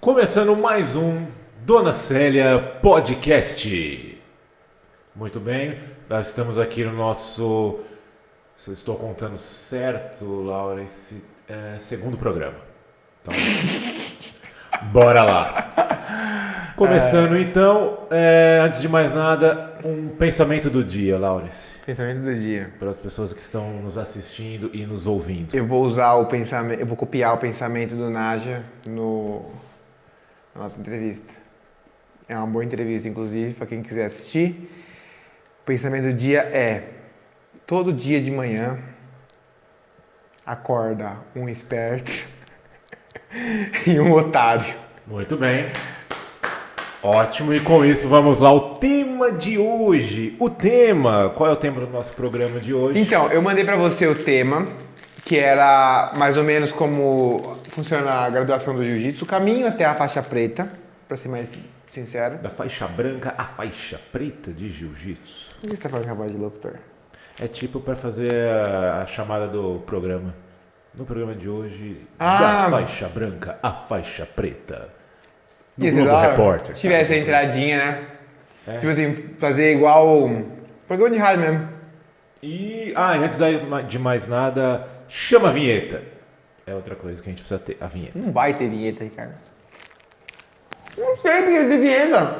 Começando mais um Dona Célia Podcast. Muito bem, nós estamos aqui no nosso, se eu estou contando certo, Laura, esse segundo programa. Então, bora lá. Começando então, antes de mais nada, um pensamento do dia, Laurence. Pensamento do dia. Para as pessoas que estão nos assistindo e nos ouvindo. Eu vou usar o pensamento, eu vou copiar o pensamento do Naja na nossa entrevista. É uma boa entrevista, inclusive, para quem quiser assistir. O pensamento do dia é: todo dia de manhã acorda um esperto e um otário. Muito bem. Ótimo, e com isso vamos lá, o tema de hoje. Qual é o tema do nosso programa de hoje? Então, eu mandei pra você o tema, que era mais ou menos como funciona a graduação do jiu-jitsu, o caminho até a faixa preta, pra ser mais sincero. Da faixa branca à faixa preta de jiu-jitsu. Por que você tá falando com a voz de locutor? É tipo para fazer a chamada do programa. No programa de hoje, Ah. da faixa branca à faixa preta. No Ia ser Globo da hora Repórter. se tivesse a sabe? entradinha, né? É. Tipo assim, fazer igual programa de rádio mesmo. E antes de mais nada, chama a vinheta. É outra coisa que a gente precisa ter, a vinheta. Não vai ter vinheta aí, cara. Não sei porque tem vinheta.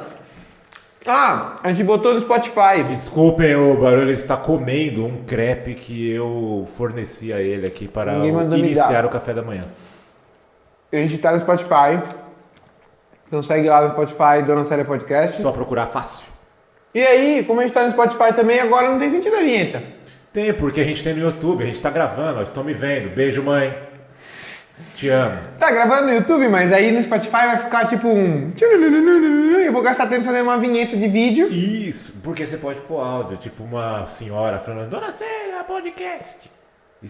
Ah, a gente botou no Me Spotify. desculpem o barulho, ele está comendo um crepe que eu forneci a ele aqui para Ninguém mandou me iniciar dar. o café da manhã. A gente tá no Spotify. Então segue lá no Spotify, Dona Célia Podcast. Só procurar fácil. E aí, como a gente tá no Spotify também, agora não tem sentido a vinheta. Tem, porque a gente tem no YouTube, a gente tá gravando, nós estão me vendo. Beijo, mãe. Te amo. Tá gravando no YouTube, mas aí no Spotify vai ficar tipo um... Eu vou gastar tempo fazendo uma vinheta de vídeo. Isso, porque você pode pôr áudio, tipo uma senhora falando, Dona Célia, podcast.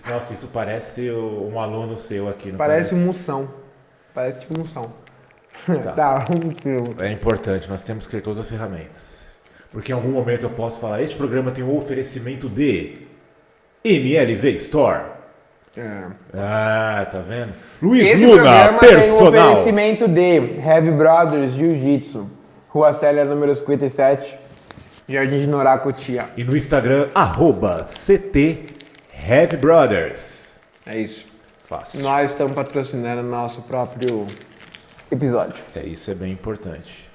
Nossa, isso parece um aluno seu aqui. Não Parece um moção. Parece tipo moção. Tá. Tá, É importante, nós temos que ter todas as ferramentas. Porque em algum momento eu posso falar, este programa tem um oferecimento de MLV Store. Tá vendo? Luiz Esse Luna, programa tem um personal. oferecimento de Heavy Brothers Jiu-Jitsu, Rua Célia, número 57, Jardim de Norá, Cotia. E no Instagram, @CT Heavy Brothers. É isso. Fácil. Nós estamos patrocinando nosso próprio episódio. Isso é bem importante.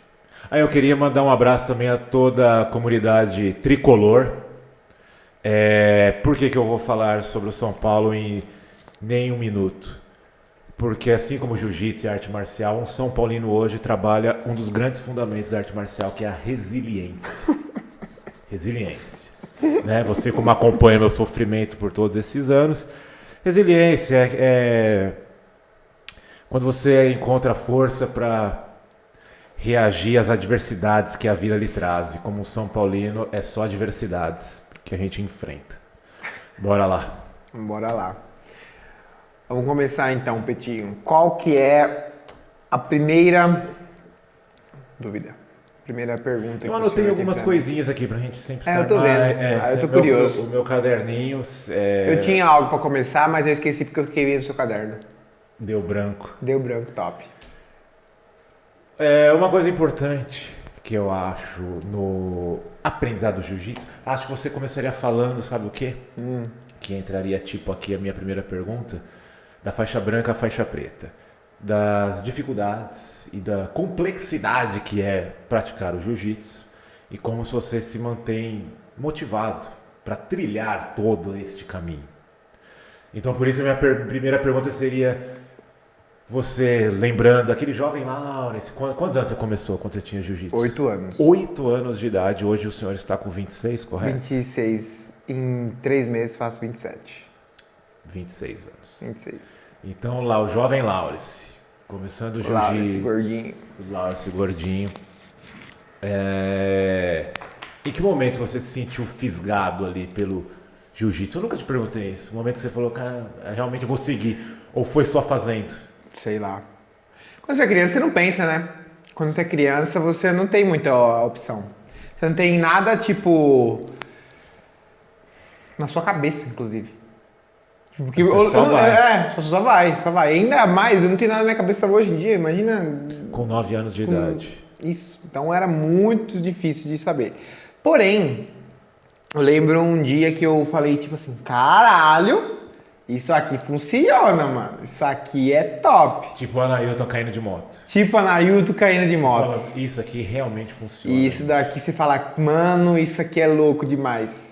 Aí eu queria mandar um abraço também a toda a comunidade tricolor. Por que eu vou falar sobre o São Paulo em nem um minuto? Porque assim como o jiu-jitsu e a arte marcial, um São Paulino hoje trabalha um dos grandes fundamentos da arte marcial, que é a resiliência. Resiliência. Né? Você como acompanha meu sofrimento por todos esses anos, resiliência é quando você encontra força para reagir às adversidades que a vida lhe traz. E como São Paulino, é só adversidades que a gente enfrenta. Bora lá. Bora lá. Vamos começar então, Petinho. Qual que é a primeira dúvida? Primeira pergunta. Eu que o anotei senhor algumas tem pra mim? coisinhas aqui pra gente sempre eu tô vendo. Eu tô curioso. O meu caderninho Eu tinha algo pra começar, mas eu esqueci porque eu fiquei no seu caderno. deu branco. Deu branco, top. Uma coisa importante que eu acho no aprendizado do jiu-jitsu, acho que você começaria falando, sabe o quê? Que entraria tipo aqui a minha primeira pergunta, da faixa branca à faixa preta, das dificuldades e da complexidade que é praticar o jiu-jitsu e como você se mantém motivado para trilhar todo este caminho. Então por isso a minha primeira pergunta seria: você lembrando aquele jovem Laurence, quantos anos você começou quando você tinha jiu-jitsu? 8 anos. 8 anos de idade, hoje o senhor está com 26, correto? 26. Em 3 meses faço 27. 26 anos. 26. Então lá, o jovem Laurence, começando o Laurence jiu-jitsu. gordinho. Laurence gordinho. Em que momento você se sentiu fisgado ali pelo jiu-jitsu? Eu nunca te perguntei isso. O momento que você falou, cara, realmente eu vou seguir. Ou foi só fazendo? Sei lá. Quando você é criança, você não pensa, né? Quando você é criança, você não tem muita opção. Você não tem nada, tipo... na sua cabeça, inclusive. Porque Você só vai. só vai, só vai. Ainda mais, eu não tenho nada na minha cabeça hoje em dia, imagina. Com 9 anos de idade. Isso, então era muito difícil de saber. Porém, eu lembro um dia que eu falei tipo assim, caralho, isso aqui funciona, mano. Isso aqui é top. Tipo o Anailton caindo de moto. Tipo a Nailton caindo de moto. Fala, isso aqui realmente funciona. E isso daqui você fala, mano, isso aqui é louco demais.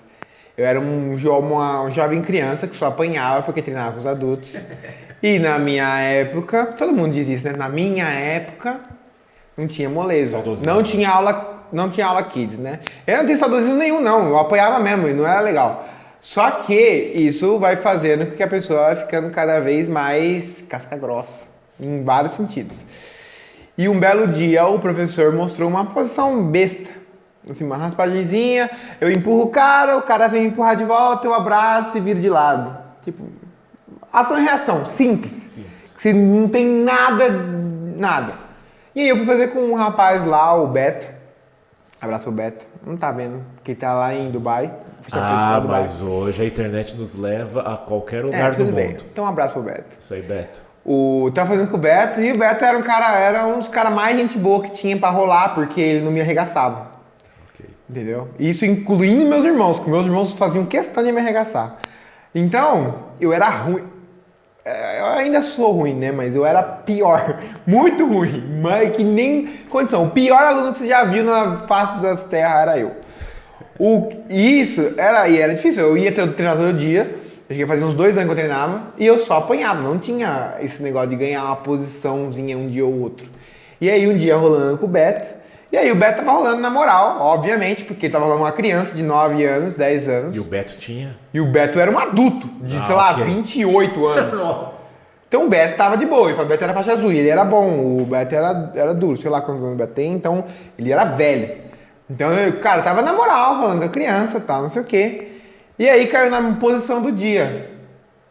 Eu era um jovem criança que só apanhava porque treinava com os adultos. E na minha época, todo mundo diz isso, né? Na minha época, não tinha moleza. Saudosismo. Não tinha aula kids, né? Eu não tenho saudosismo nenhum, não. Eu apanhava mesmo e não era legal. Só que isso vai fazendo com que a pessoa vai ficando cada vez mais casca grossa, em vários sentidos. E um belo dia o professor mostrou uma posição besta. Assim, uma raspagemzinha, eu empurro o cara vem me empurrar de volta, eu abraço e viro de lado. Tipo, ação e reação, simples. Sim. Que não tem nada. E aí eu fui fazer com um rapaz lá, o Beto. Abraço o Beto. Não tá vendo, porque ele tá lá em Dubai. Ah, mas hoje a internet nos leva a qualquer lugar do tudo bem. mundo. Então um abraço pro Beto. Isso aí, Beto. Tava fazendo com o Beto e o Beto era um dos caras mais gente boa que tinha pra rolar, porque ele não me arregaçava. Entendeu? Isso incluindo meus irmãos, porque meus irmãos faziam questão de me arregaçar. Então, eu era ruim. Eu ainda sou ruim, né? Mas eu era pior. Muito ruim. Mas que nem condição. O pior aluno que você já viu na face das terras era eu. Era difícil. Eu ia ter o treinador todo dia. Eu cheguei a fazer uns 2 anos que eu treinava. E eu só apanhava. Não tinha esse negócio de ganhar uma posiçãozinha um dia ou outro. E aí, um dia rolando com o Beto. E aí o Beto tava rolando na moral, obviamente, porque tava rolando uma criança de 9 anos, 10 anos. E o Beto tinha? E o Beto era um adulto, de, sei lá, 28 anos. Nossa. Então o Beto tava de boa, o Beto era faixa azul, ele era bom, o Beto era duro, sei lá quantos anos o Beto tem, então ele era velho. Então, cara, tava na moral, rolando com a criança, tal, não sei o quê. E aí caiu na posição do dia.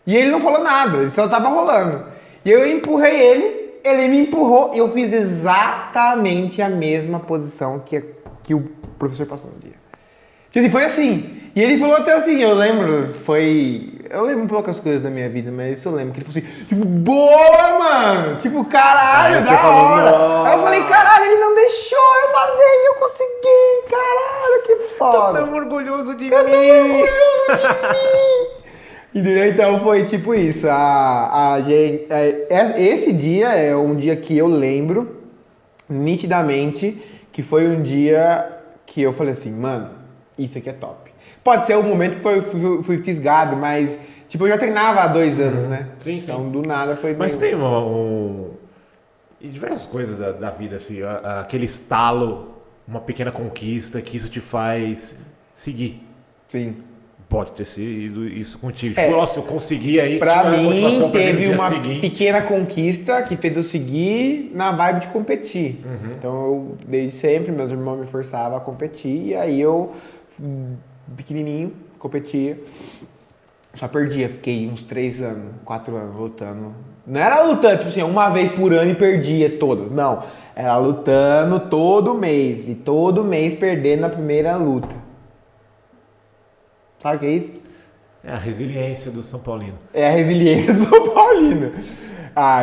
E ele não falou nada, ele só tava rolando. E eu empurrei ele me empurrou e eu fiz exatamente a mesma posição que o professor passou no dia. Tipo assim, foi assim. E ele falou até assim, eu lembro poucas coisas da minha vida, mas isso eu lembro que ele falou assim, tipo, boa, mano! Tipo, caralho, da hora! Aí eu falei, caralho, ele não deixou eu fazer e eu consegui, caralho, que foda! Tô tão orgulhoso de mim! Entendeu? Então foi tipo isso. Esse dia é um dia que eu lembro nitidamente que foi um dia que eu falei assim, mano, isso aqui é top. Pode ser o momento que fui fisgado, mas tipo, eu já treinava há 2 anos, né? Sim, sim. Então do nada foi bem... Mas tem e diversas coisas da vida, assim, aquele estalo, uma pequena conquista que isso te faz seguir. Sim. Pode ter sido isso contigo. Tipo, nossa, eu consegui aí. Pra mim, pra teve uma seguinte. pequena conquista que fez eu seguir na vibe de competir. Então, eu, desde sempre, meus irmãos me forçavam a competir. E aí, eu, pequenininho, competia. Só perdia. Fiquei uns 3 anos, 4 anos lutando. Não era lutando, tipo assim, uma vez por ano e perdia todas. Não. Era lutando todo mês. E todo mês perdendo na primeira luta. Sabe o que é isso? É a resiliência do São Paulino. É a resiliência do São Paulino.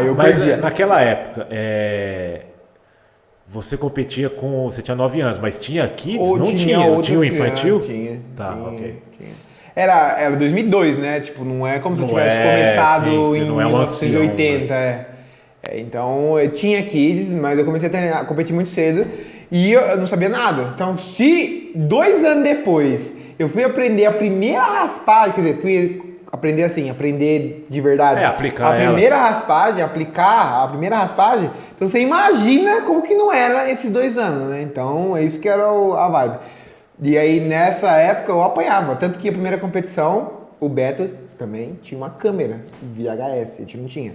Eu perdi. Naquela época, você competia com... Você tinha 9 anos, mas tinha kids? Não tinha? Tinha o infantil? Tinha. Tá, ok. Era 2002, né? Tipo, não é como se eu tivesse começado em 1980. Então, eu tinha kids, mas eu comecei a competir muito cedo e eu não sabia nada. Então, se 2 anos depois... Eu fui aprender a primeira raspagem, quer dizer, fui aprender de verdade. Aplicar aplicar a primeira raspagem. Então você imagina como que não era esses 2 anos, né? Então é isso que era a vibe. E aí nessa época eu apanhava, tanto que a primeira competição, o Beto também tinha uma câmera VHS, a gente não tinha.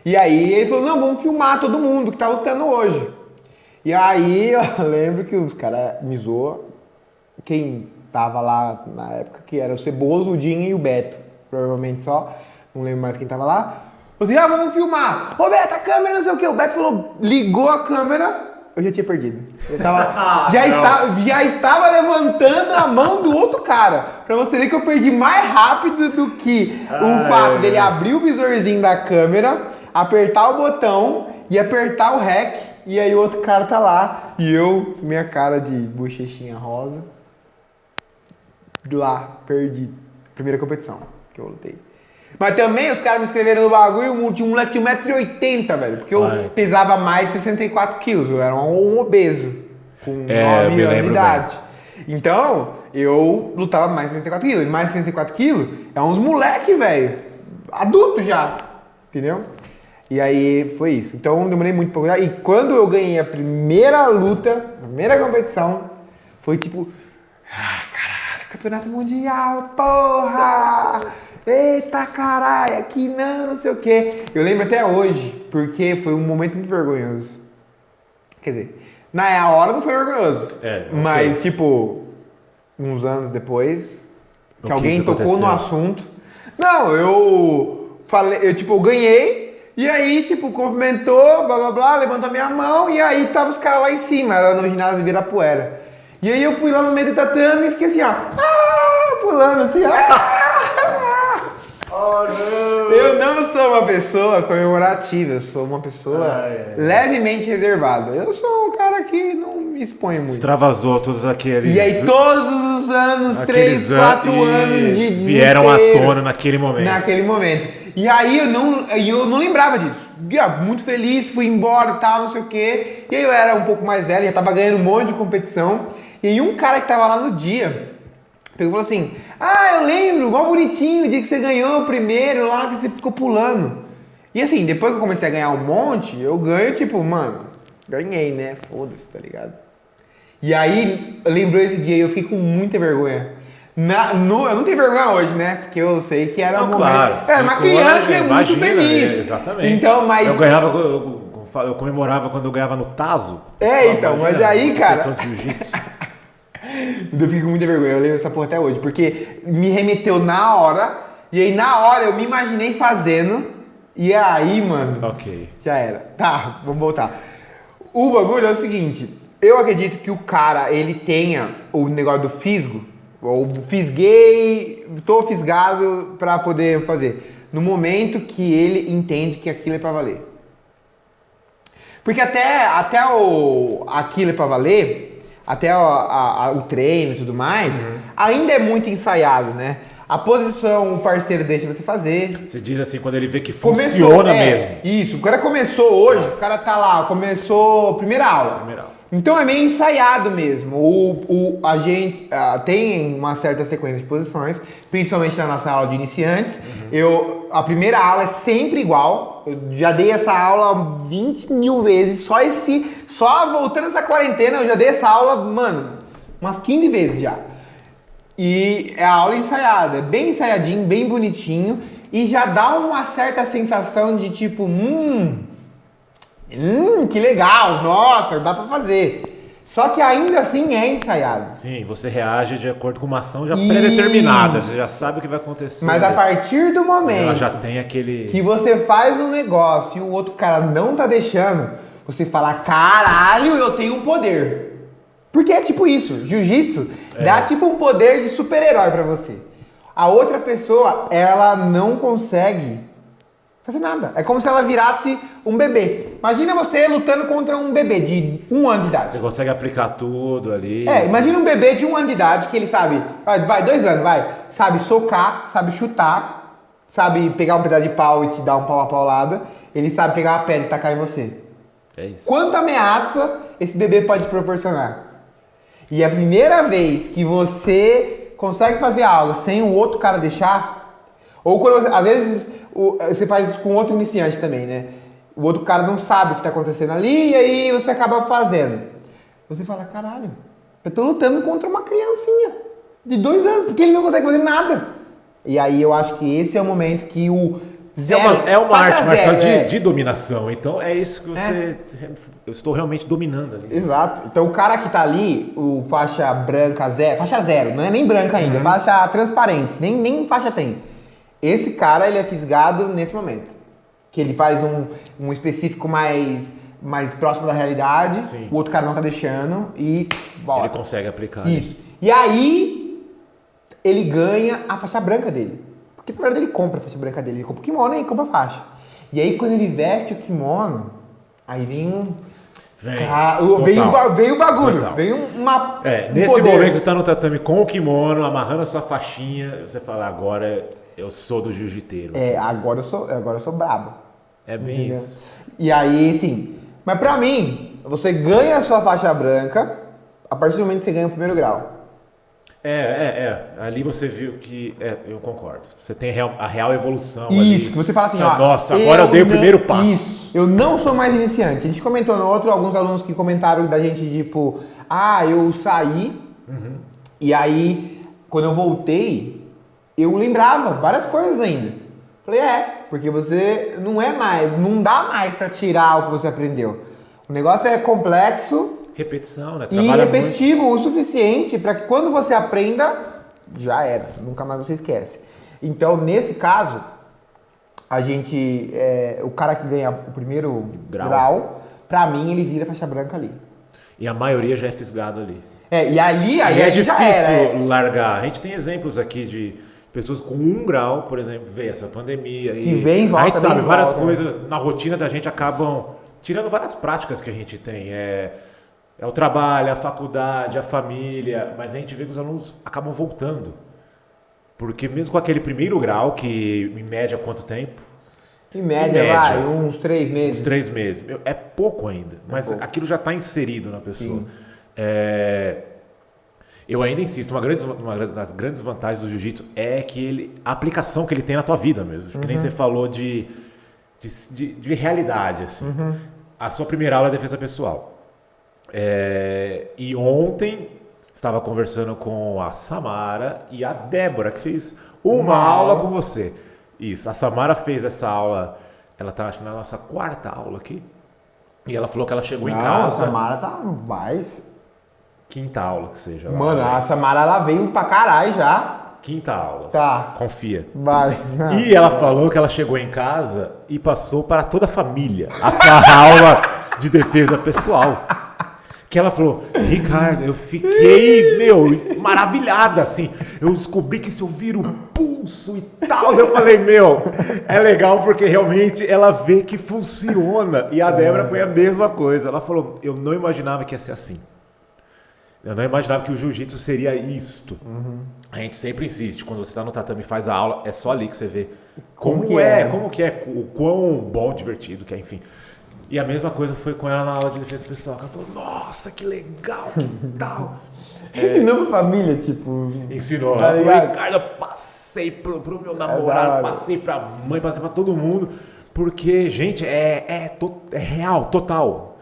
E aí ele falou, não, vamos filmar todo mundo que tá lutando hoje. E aí eu lembro que os caras me zoam, quem tava lá na época, que era o Ceboso, o Dinho e o Beto. Provavelmente só. Não lembro mais quem tava lá. Eu disse, vamos filmar. Ô Beto, a câmera, não sei o que. O Beto falou, ligou a câmera. eu já tinha perdido. Já estava levantando a mão do outro cara. Pra você ver que eu perdi mais rápido do que o fato dele abrir o visorzinho da câmera, apertar o botão e apertar o REC. E aí o outro cara tá lá. E eu, minha cara de bochechinha rosa, lá, perdi. Primeira competição que eu lutei. Mas também os caras me inscreveram no bagulho, tinha um moleque de 1,80m, velho. Porque eu pesava mais de 64 quilos, eu era um obeso, com 9 anos de idade. Bem. Então, eu lutava mais de 64 quilos. E mais de 64 quilos é uns moleque, velho, adulto já, entendeu? E aí foi isso. Então, eu demorei muito pouco. E quando eu ganhei a primeira luta, a primeira competição, foi tipo... caralho, campeonato mundial, porra! Eita caralho, aqui não sei o que. Eu lembro até hoje, porque foi um momento muito vergonhoso. Quer dizer, na hora não foi vergonhoso. Mas, tipo, uns anos depois, que alguém tocou no assunto. Não, eu falei, eu ganhei, e aí, tipo, cumprimentou, blá blá blá, levantou minha mão, e aí tava os caras lá em cima, era no ginásio de Ibirapuera. E aí eu fui lá no meio do tatame e fiquei assim, ó, pulando assim, Oh, não. Eu não sou uma pessoa comemorativa, eu sou uma pessoa levemente reservada. Eu sou um cara que não me expõe muito. Extravasou todos aqueles... E aí todos os anos, 3, 4 anos de vieram à tona naquele momento. E aí eu não lembrava disso. Muito feliz, fui embora e tal, não sei o quê. E aí eu era um pouco mais velho, já tava ganhando um monte de competição. E aí um cara que tava lá no dia... pegou e falou assim, eu lembro, mó bonitinho, o dia que você ganhou o primeiro lá, que você ficou pulando. E assim, depois que eu comecei a ganhar um monte, eu ganho tipo, mano, ganhei, né? Foda-se, tá ligado? E aí, lembrou esse dia e eu fiquei com muita vergonha. Eu não tenho vergonha hoje, né? Porque eu sei que era um momento... Claro. Era uma criança muito feliz. Exatamente. Então, mas... Eu comemorava quando eu ganhava no tazo. Então, mas aí, cara... De jiu-jitsu. Eu fico com muita vergonha, eu lembro essa porra até hoje, porque me remeteu na hora, e aí na hora eu me imaginei fazendo, e aí, mano, já era. Tá, vamos voltar. O bagulho é o seguinte, eu acredito que o cara, ele tenha o negócio do fisgo, ou fisguei, tô fisgado pra poder fazer, no momento que ele entende que aquilo é pra valer. Porque até aquilo é pra valer... até o treino e tudo mais, ainda é muito ensaiado, né? A posição o parceiro deixa você fazer. Você diz assim, quando ele vê que funciona mesmo. Isso, o cara começou hoje, o cara tá lá, começou primeira aula. Então é meio ensaiado mesmo. A gente tem uma certa sequência de posições, principalmente na nossa aula de iniciantes. A primeira aula é sempre igual. Eu já dei essa aula 20 mil vezes. Só voltando essa quarentena, eu já dei essa aula, mano, umas 15 vezes já. E é a aula ensaiada, é bem ensaiadinho, bem bonitinho. E já dá uma certa sensação de tipo, que legal, nossa, dá pra fazer. Só que ainda assim é ensaiado. Sim, você reage de acordo com uma ação já pré-determinada, você já sabe o que vai acontecer. Mas a partir do momento ela já tem aquele... que você faz um negócio e o outro cara não tá deixando, você fala, caralho, eu tenho um poder. Porque é tipo isso, jiu-jitsu dá tipo um poder de super-herói pra você. A outra pessoa, ela não consegue fazer nada. É como se ela virasse um bebê. Imagina você lutando contra um bebê de 1 ano de idade. Você consegue aplicar tudo ali. Imagina um bebê de 1 ano de idade que ele sabe, 2 anos, sabe socar, sabe chutar, sabe pegar um pedaço de pau e te dar um pau a paulada, ele sabe pegar uma pedra e tacar em você. É isso. Quanta ameaça esse bebê pode proporcionar? E a primeira vez que você consegue fazer algo sem o outro cara deixar, ou quando, às vezes você faz isso com outro iniciante também, né? O outro cara não sabe o que está acontecendo ali e aí você acaba fazendo. Você fala, caralho, eu tô lutando contra uma criancinha de 2 anos, porque ele não consegue fazer nada. E aí eu acho que esse é o momento que o zero... É uma arte marcial de dominação, então é isso que você... Eu estou realmente dominando ali. Exato. Então o cara que tá ali, o faixa branca zero, faixa zero, não é nem branca ainda, faixa transparente, nem faixa tem. Esse cara, ele é fisgado nesse momento. Que ele faz um específico mais mais próximo da realidade, Sim. o outro cara não tá deixando e bora. Ele consegue aplicar. Isso. E aí, ele ganha a faixa branca dele. Porque primeiro ele compra a faixa branca dele, ele compra o kimono e compra a faixa. E aí, quando ele veste o kimono, aí vem vem o bagulho, Total. vem uma. Nesse poder. momento você tá no tatame com o kimono, amarrando a sua faixinha, você fala, agora eu sou do jiu-jiteiro. Agora eu sou brabo. É bem Entendeu? isso. E aí, sim. Mas pra mim, você ganha a sua faixa branca a partir do momento que você ganha o primeiro grau. Ali você viu que. Eu concordo. Você tem a real evolução. Isso, ali. que você fala assim, Nossa, agora eu dei o primeiro passo. Isso, eu não sou mais iniciante. A gente comentou no outro, alguns alunos que comentaram da gente, tipo, eu saí, e aí, quando eu voltei, eu lembrava várias coisas ainda. Falei, porque você não dá mais pra tirar o que você aprendeu. O negócio é complexo. Repetição, né? E Trabalha repetitivo o suficiente para que quando você aprenda, já era, nunca mais você esquece. Então, nesse caso, a gente, o cara que ganha o primeiro grau, pra mim, ele vira faixa branca ali. E a maioria já é fisgado ali. E aí é já difícil era. largar. A gente tem exemplos aqui de pessoas com 1 grau, por exemplo, veio essa pandemia. Que vem e volta, a gente sabe, vem e várias volta. coisas na rotina da gente acabam tirando várias práticas que a gente tem. É o trabalho, a faculdade, a família, mas a gente vê que os alunos acabam voltando. Porque mesmo com aquele primeiro grau, que em média quanto tempo? Em média, uns 3 meses. Uns 3 meses. É pouco ainda, mas pouco. aquilo já está inserido na pessoa. Sim. Eu ainda insisto, uma das grandes vantagens do jiu-jitsu é que a aplicação que ele tem na tua vida mesmo. Que nem você falou de realidade. Assim. A sua primeira aula é defesa pessoal. E ontem estava conversando com a Samara e a Débora, que fez uma aula com você. Isso, a Samara fez essa aula, ela está acho que na nossa 4ª aula aqui, e ela falou que ela chegou em casa... A Samara tá mais... 5ª aula que seja. Mano, a Samara, ela veio pra caralho já. 5ª aula. Tá. Confia. Vai. E ela falou que ela chegou em casa e passou para toda a família a sua aula de defesa pessoal. Que ela falou, Ricardo, eu fiquei, maravilhada, assim. Eu descobri que se eu viro o pulso e tal, eu falei, é legal porque realmente ela vê que funciona. E a Débora foi a mesma coisa. Ela falou, eu não imaginava que ia ser assim. Eu não imaginava que o jiu-jitsu seria isto. A gente sempre insiste, quando você está no tatame e faz a aula, é só ali que você vê como que é, o quão bom, divertido que é, enfim. E a mesma coisa foi com ela na aula de defesa pessoal. Ela falou, nossa, que legal, que tal. Ensinou pra família, tipo... Ensinou. Tá Ela falou, ligado? Ricardo, eu passei pro meu namorado, passei pra mãe, passei pra todo mundo. Porque, gente, é real, total.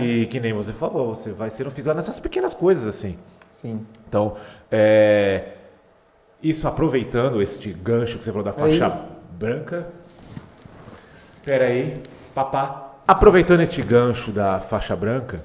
E que nem você falou, você vai sendo fisgado nessas pequenas coisas, assim. Sim. Então, isso aproveitando este gancho que você falou da faixa branca. Pera aí, papá. Aproveitando este gancho da faixa branca,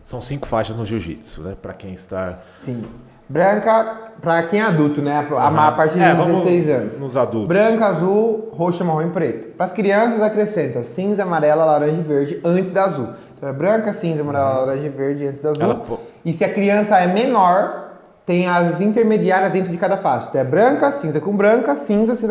são 5 faixas no jiu-jitsu, né? Pra quem está... Sim. Branca, pra quem é adulto, né? A partir dos 16 anos. Nos adultos. Branca, azul, roxa, marrom e preto. Para as crianças, acrescenta cinza, amarela, laranja e verde antes da azul. Então é branca, cinza, amarela, laranja e verde antes da azul. E se a criança é menor, tem as intermediárias dentro de cada faixa. Então é branca, cinza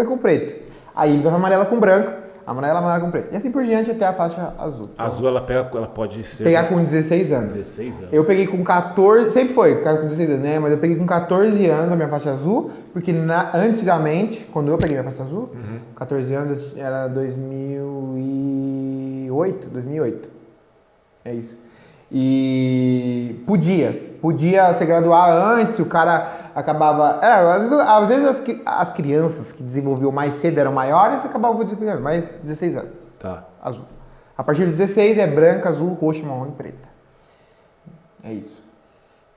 com preto. Aí vai amarela com branco, amarela com preto. E assim por diante até a faixa azul. Então, azul ela pode ser... Pegar com 16 anos. 16 anos. Eu peguei com 14, sempre foi, com 16 anos, né? Mas eu peguei com 14 anos a minha faixa azul, porque antigamente, quando eu peguei minha faixa azul, 14 anos era 2008. É isso. E podia se graduar antes, o cara acabava... às vezes as crianças que desenvolviam mais cedo eram maiores, acabavam desenvolvendo mais 16 anos. Tá. Azul. A partir dos 16 é branca, azul, roxa, marrom e preta. É isso.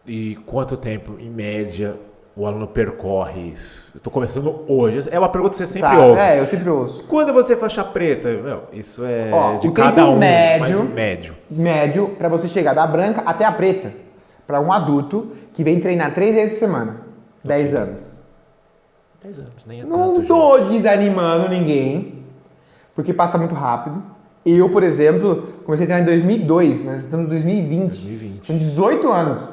E quanto tempo, em média, o aluno percorre isso? Eu tô começando hoje. É uma pergunta que você sempre ouve. Eu sempre ouço. Quando você é faixa preta? Isso é de o cada tempo um, médio, mas médio. Médio, pra você chegar da branca até a preta. Pra um adulto que vem treinar 3 vezes por semana. 10 anos. 10 anos, nem é Não tanto, tô desanimando ninguém, porque passa muito rápido. Eu, por exemplo, comecei a treinar em 2002, nós estamos em 2020. 2020. São 18 anos.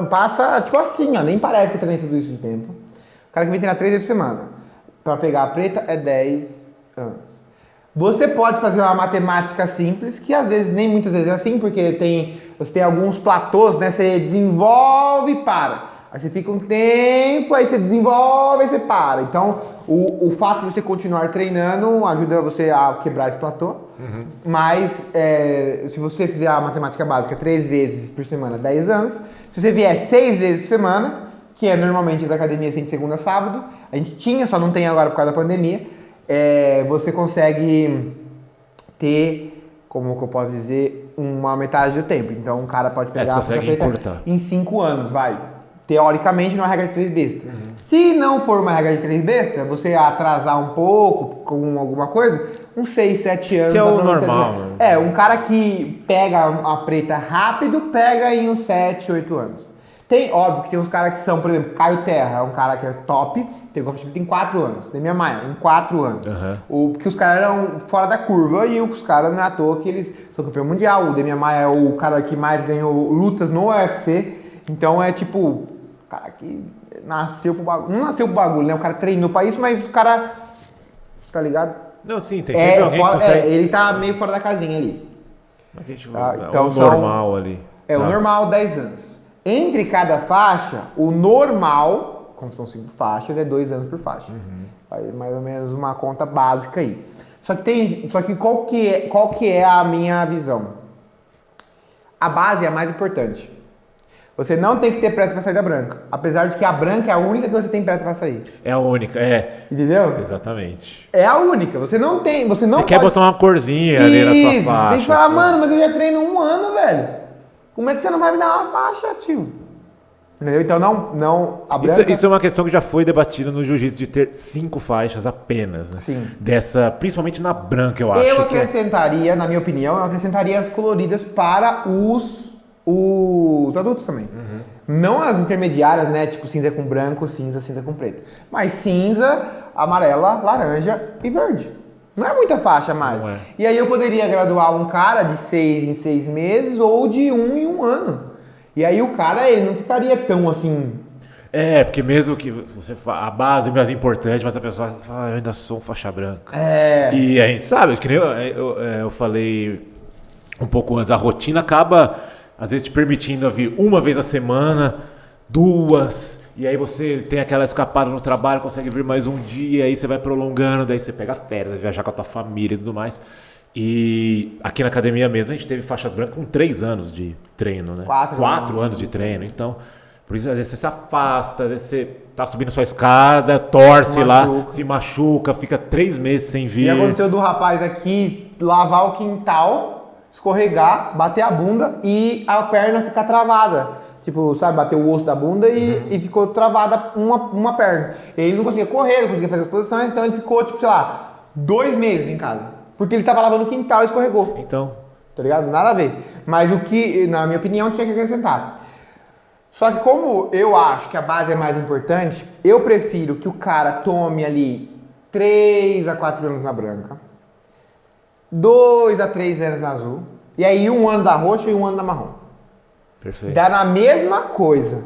Passa, tipo assim, ó, nem parece que eu treinei tudo isso de tempo. O cara que vem treinar 3 vezes por semana, pra pegar a preta, é 10 anos. Você pode fazer uma matemática simples, que às vezes, nem muitas vezes é assim, porque você tem alguns platôs, né? Você desenvolve e para. Aí você fica um tempo, aí você desenvolve e você para. Então, o fato de você continuar treinando ajuda você a quebrar esse platô. Mas, se você fizer a matemática básica 3 vezes por semana, 10 anos, se você vier 6 vezes por semana, que é normalmente as academias têm de segunda a sábado, a gente tinha, só não tem agora por causa da pandemia, você consegue ter, como que eu posso dizer, uma metade do tempo. Então, um cara pode pegar a consegue encurtar em 5 anos, vai. Teoricamente, numa regra de 3 besta. Se não for uma regra de 3 besta, você atrasar um pouco com alguma coisa, uns 6, 7 anos. Que é o normal. Um cara que pega a preta rápido, pega em uns 7, 8 anos. Óbvio que tem uns caras que são, por exemplo, Caio Terra, é um cara que é top, tem competitivo em 4 anos. Demian Maia, em 4 anos. Porque os caras eram fora da curva e os caras não é à toa que eles são campeão mundial. O Demian Maia é o cara que mais ganhou lutas no UFC. Então é tipo, o cara que nasceu pro bagulho. Não nasceu pro bagulho, né? O cara treinou pra isso, mas o cara. Tá ligado? Não, sim, tem sempre alguém que consegue... ele tá meio fora da casinha ali. Mas a gente então, o normal ali. O normal 10 anos. Entre cada faixa, o normal, como são 5 faixas, é 2 anos por faixa. Faz mais ou menos uma conta básica aí. Só que qual que é a minha visão? A base é a mais importante. Você não tem que ter pressa para sair da branca. Apesar de que a branca é a única que você tem pressa para sair. É a única, Entendeu? Exatamente. É a única. Você não quer botar uma corzinha ali na sua faixa. Tem que falar, mano, mas eu já treino 1 ano, velho. Como é que você não vai me dar uma faixa, tio? Entendeu? Então não a branca... Isso é uma questão que já foi debatida no jiu-jitsu, de ter 5 faixas apenas, né? Sim. Principalmente na branca, eu acho. Eu acrescentaria, na minha opinião, as coloridas para os adultos também. Não as intermediárias, né? Tipo cinza com branco, cinza com preto. Mas cinza, amarela, laranja e verde. Não é muita faixa mais. Não é. E aí eu poderia graduar um cara de 6 em 6 meses ou de 1 em 1 ano. E aí o cara, ele não ficaria tão assim... Porque mesmo que você fala, a base é mais importante, mas a pessoa fala, eu ainda sou um faixa branca. E a gente sabe, que nem eu falei um pouco antes, a rotina acaba, às vezes, te permitindo vir uma vez a semana, 2, e aí você tem aquela escapada no trabalho, consegue vir mais um dia, aí você vai prolongando, daí você pega férias, vai viajar com a tua família e tudo mais. E aqui na academia mesmo a gente teve faixas brancas com 3 anos de treino, né? 4 anos de treino, então... Por isso, às vezes você se afasta, às vezes você tá subindo sua escada, torce lá, se machuca, fica 3 meses sem vir. E aconteceu do rapaz aqui lavar o quintal, escorregar, bater a bunda e a perna ficar travada. Tipo, sabe, bater o osso da bunda e ficou travada uma perna. Ele não conseguia correr, não conseguia fazer as posições, então ele ficou, tipo, sei lá, 2 meses em casa. Porque ele tava lavando o quintal e escorregou. Então. Tá ligado? Nada a ver. Mas o que, na minha opinião, tinha que acrescentar. Só que como eu acho que a base é mais importante, eu prefiro que o cara tome ali 3 a 4 anos na branca, 2 a 3 anos na azul, e aí 1 ano da roxa e 1 ano da marrom. Perfeito. Dá na mesma coisa.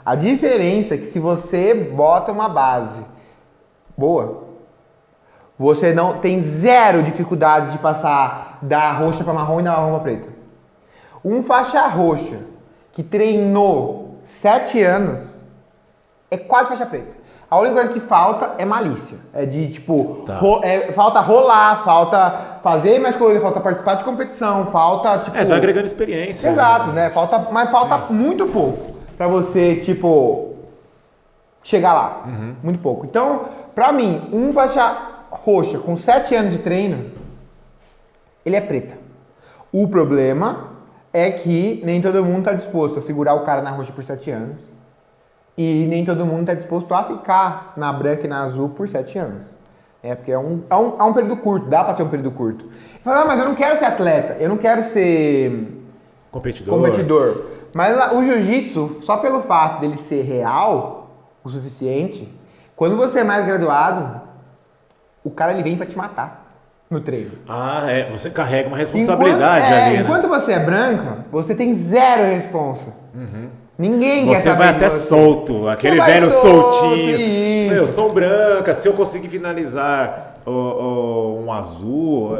A diferença é que se você bota uma base boa, você não tem 0 dificuldades de passar da roxa para marrom e da marrom para preta. Um faixa roxa que treinou 7 anos, é quase faixa preta. A única coisa que falta é malícia. É de, tipo, falta rolar, falta fazer mais coisa, falta participar de competição, falta, tipo... você vai agregando experiência. Exato, né? Mas falta muito pouco pra você, tipo, chegar lá. Muito pouco. Então, pra mim, um faixa roxa com 7 anos de treino, ele é preta. O problema é que nem todo mundo está disposto a segurar o cara na roxa por 7 anos. E nem todo mundo está disposto a ficar na branca e na azul por 7 anos. Porque é um período curto, dá para ser um período curto. Fala, mas eu não quero ser atleta, eu não quero ser competidor. Mas o jiu-jitsu, só pelo fato dele ser real o suficiente, quando você é mais graduado, o cara ele vem para te matar. no treino. Ah, você carrega uma responsabilidade ali, né? Enquanto você é branca, você tem zero responsa. Ninguém quer Você saber vai de até você. solto, aquele Você vai velho solto, soltinho. isso. Eu sou branca, se eu conseguir finalizar um azul,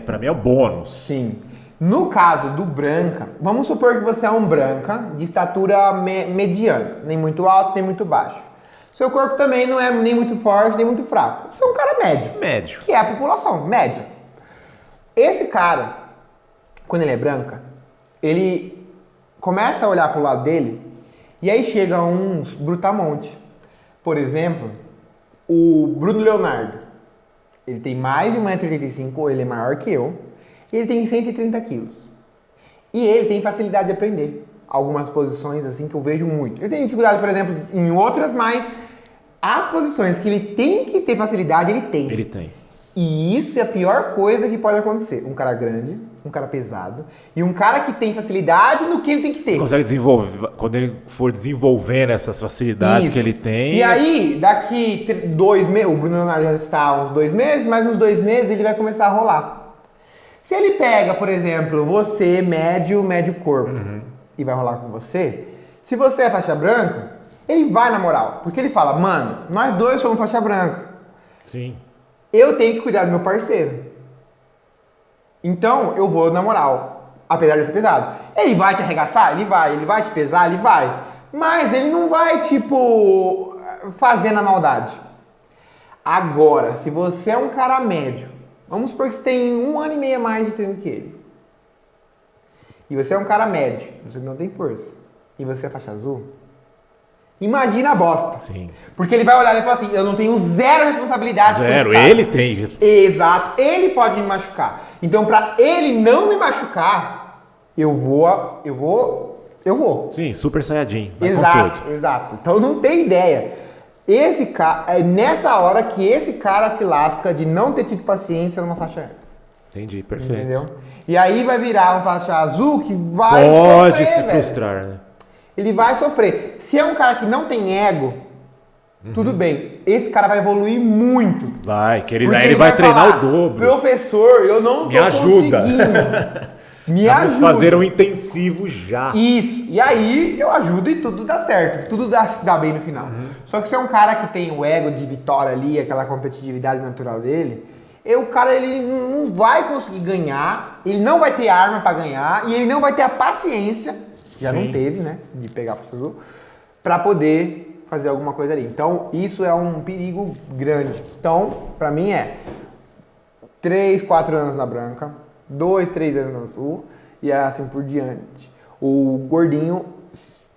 pra mim é um bônus. Sim. No caso do branca, vamos supor que você é um branca de estatura mediana, nem muito alto, nem muito baixo. Seu corpo também não é nem muito forte, nem muito fraco. Você é um cara médio. Médio. Que é a população, média. Esse cara, quando ele é branca, ele começa a olhar pro lado dele e aí chega uns brutamonte. Por exemplo, o Bruno Leonardo. Ele tem mais de 1,85m, ele é maior que eu. Ele tem 130 quilos. E ele tem facilidade de aprender. Algumas posições assim que eu vejo muito. Ele tem dificuldade, por exemplo, em outras, mas as posições que ele tem que ter facilidade, ele tem. Ele tem. E isso é a pior coisa que pode acontecer. Um cara grande, um cara pesado e um cara que tem facilidade no que ele tem que ter. Ele consegue desenvolver, quando ele for desenvolvendo essas facilidades Isso. que ele tem. E aí, daqui 2 meses, o Bruno Leonardo já está há uns 2 meses, mais uns 2 meses ele vai começar a rolar. Se ele pega, por exemplo, você, médio corpo, e vai rolar com você, se você é faixa branca, ele vai na moral. Porque ele fala, mano, nós dois somos faixa branca. Sim. Eu tenho que cuidar do meu parceiro. Então, eu vou na moral. Apesar de ser pesado. Ele vai te arregaçar? Ele vai. Ele vai te pesar? Ele vai. Mas ele não vai, tipo, fazer na maldade. Agora, se você é um cara médio, vamos supor que você tem 1 ano e meio a mais de treino que ele. E você é um cara médio, você não tem força. E você é faixa azul. Imagina a bosta. Sim. Porque ele vai olhar e falar assim, eu não tenho zero responsabilidade. Zero, ele tem. Exato, ele pode me machucar. Então, pra ele não me machucar, eu vou. Sim, super saiyajin. Vai com Exato, tudo. exato. Então não tem ideia. Esse cara, é nessa hora que esse cara se lasca de não ter tido paciência numa faixa antes. Entendi, perfeito. Entendeu? E aí vai virar uma faixa azul que vai Pode sofrer, se velho. frustrar, né? Ele vai sofrer. Se é um cara que não tem ego, tudo bem. Esse cara vai evoluir muito. Vai, que Porque ele vai treinar falar, o dobro. Professor, eu não tô Me ajuda. conseguindo. Me Vamos ajuda. fazer um intensivo já. Isso. E aí eu ajudo e tudo dá certo. Tudo dá bem no final. Só que se é um cara que tem o ego de vitória ali, aquela competitividade natural dele, o cara ele não vai conseguir ganhar, ele não vai ter arma pra ganhar e ele não vai ter a paciência, já Sim. não teve, né, de pegar o azul, pra poder fazer alguma coisa ali. Então isso é um perigo grande. Então, pra mim 3, 4 anos na branca, 2, 3 anos no azul e assim por diante. O gordinho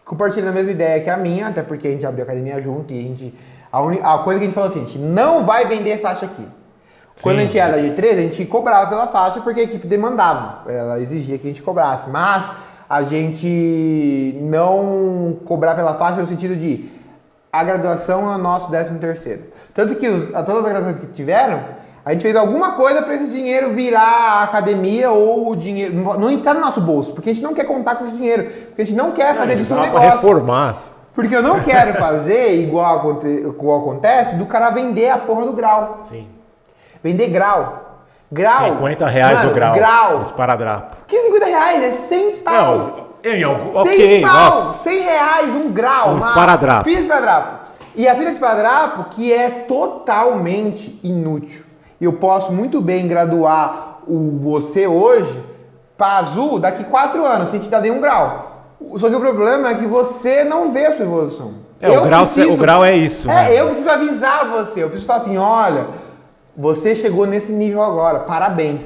compartilha a mesma ideia que a minha, até porque a gente abriu a academia junto e a coisa que a gente falou assim, a gente não vai vender faixa aqui. Quando a gente era de 13, a gente cobrava pela faixa porque a equipe demandava, ela exigia que a gente cobrasse, mas a gente não cobrar pela faixa no sentido de a graduação é o nosso 13º. Tanto que todas as graduações que tiveram, a gente fez alguma coisa para esse dinheiro virar a academia ou o dinheiro, não entrar no nosso bolso, porque a gente não quer contar com esse dinheiro, porque a gente não quer fazer disso um negócio. Pra reformar. Porque eu não quero fazer igual acontece do cara vender a porra do grau. Sim. Vender grau. Grau. R$50 mano, o grau. Grau. Esparadrapo. Que R$50? É 100 pau. Não, 100 ok, pau. nossa. R$100 um grau. Um esparadrapo. Fita de esparadrapo. E a fita de esparadrapo que é totalmente inútil. Eu posso muito bem graduar você hoje para azul daqui 4 anos, sem te dar nenhum grau. Só que o problema é que você não vê a sua evolução. O grau é isso. Né? Eu preciso avisar você. Eu preciso falar assim, olha, você chegou nesse nível agora, parabéns.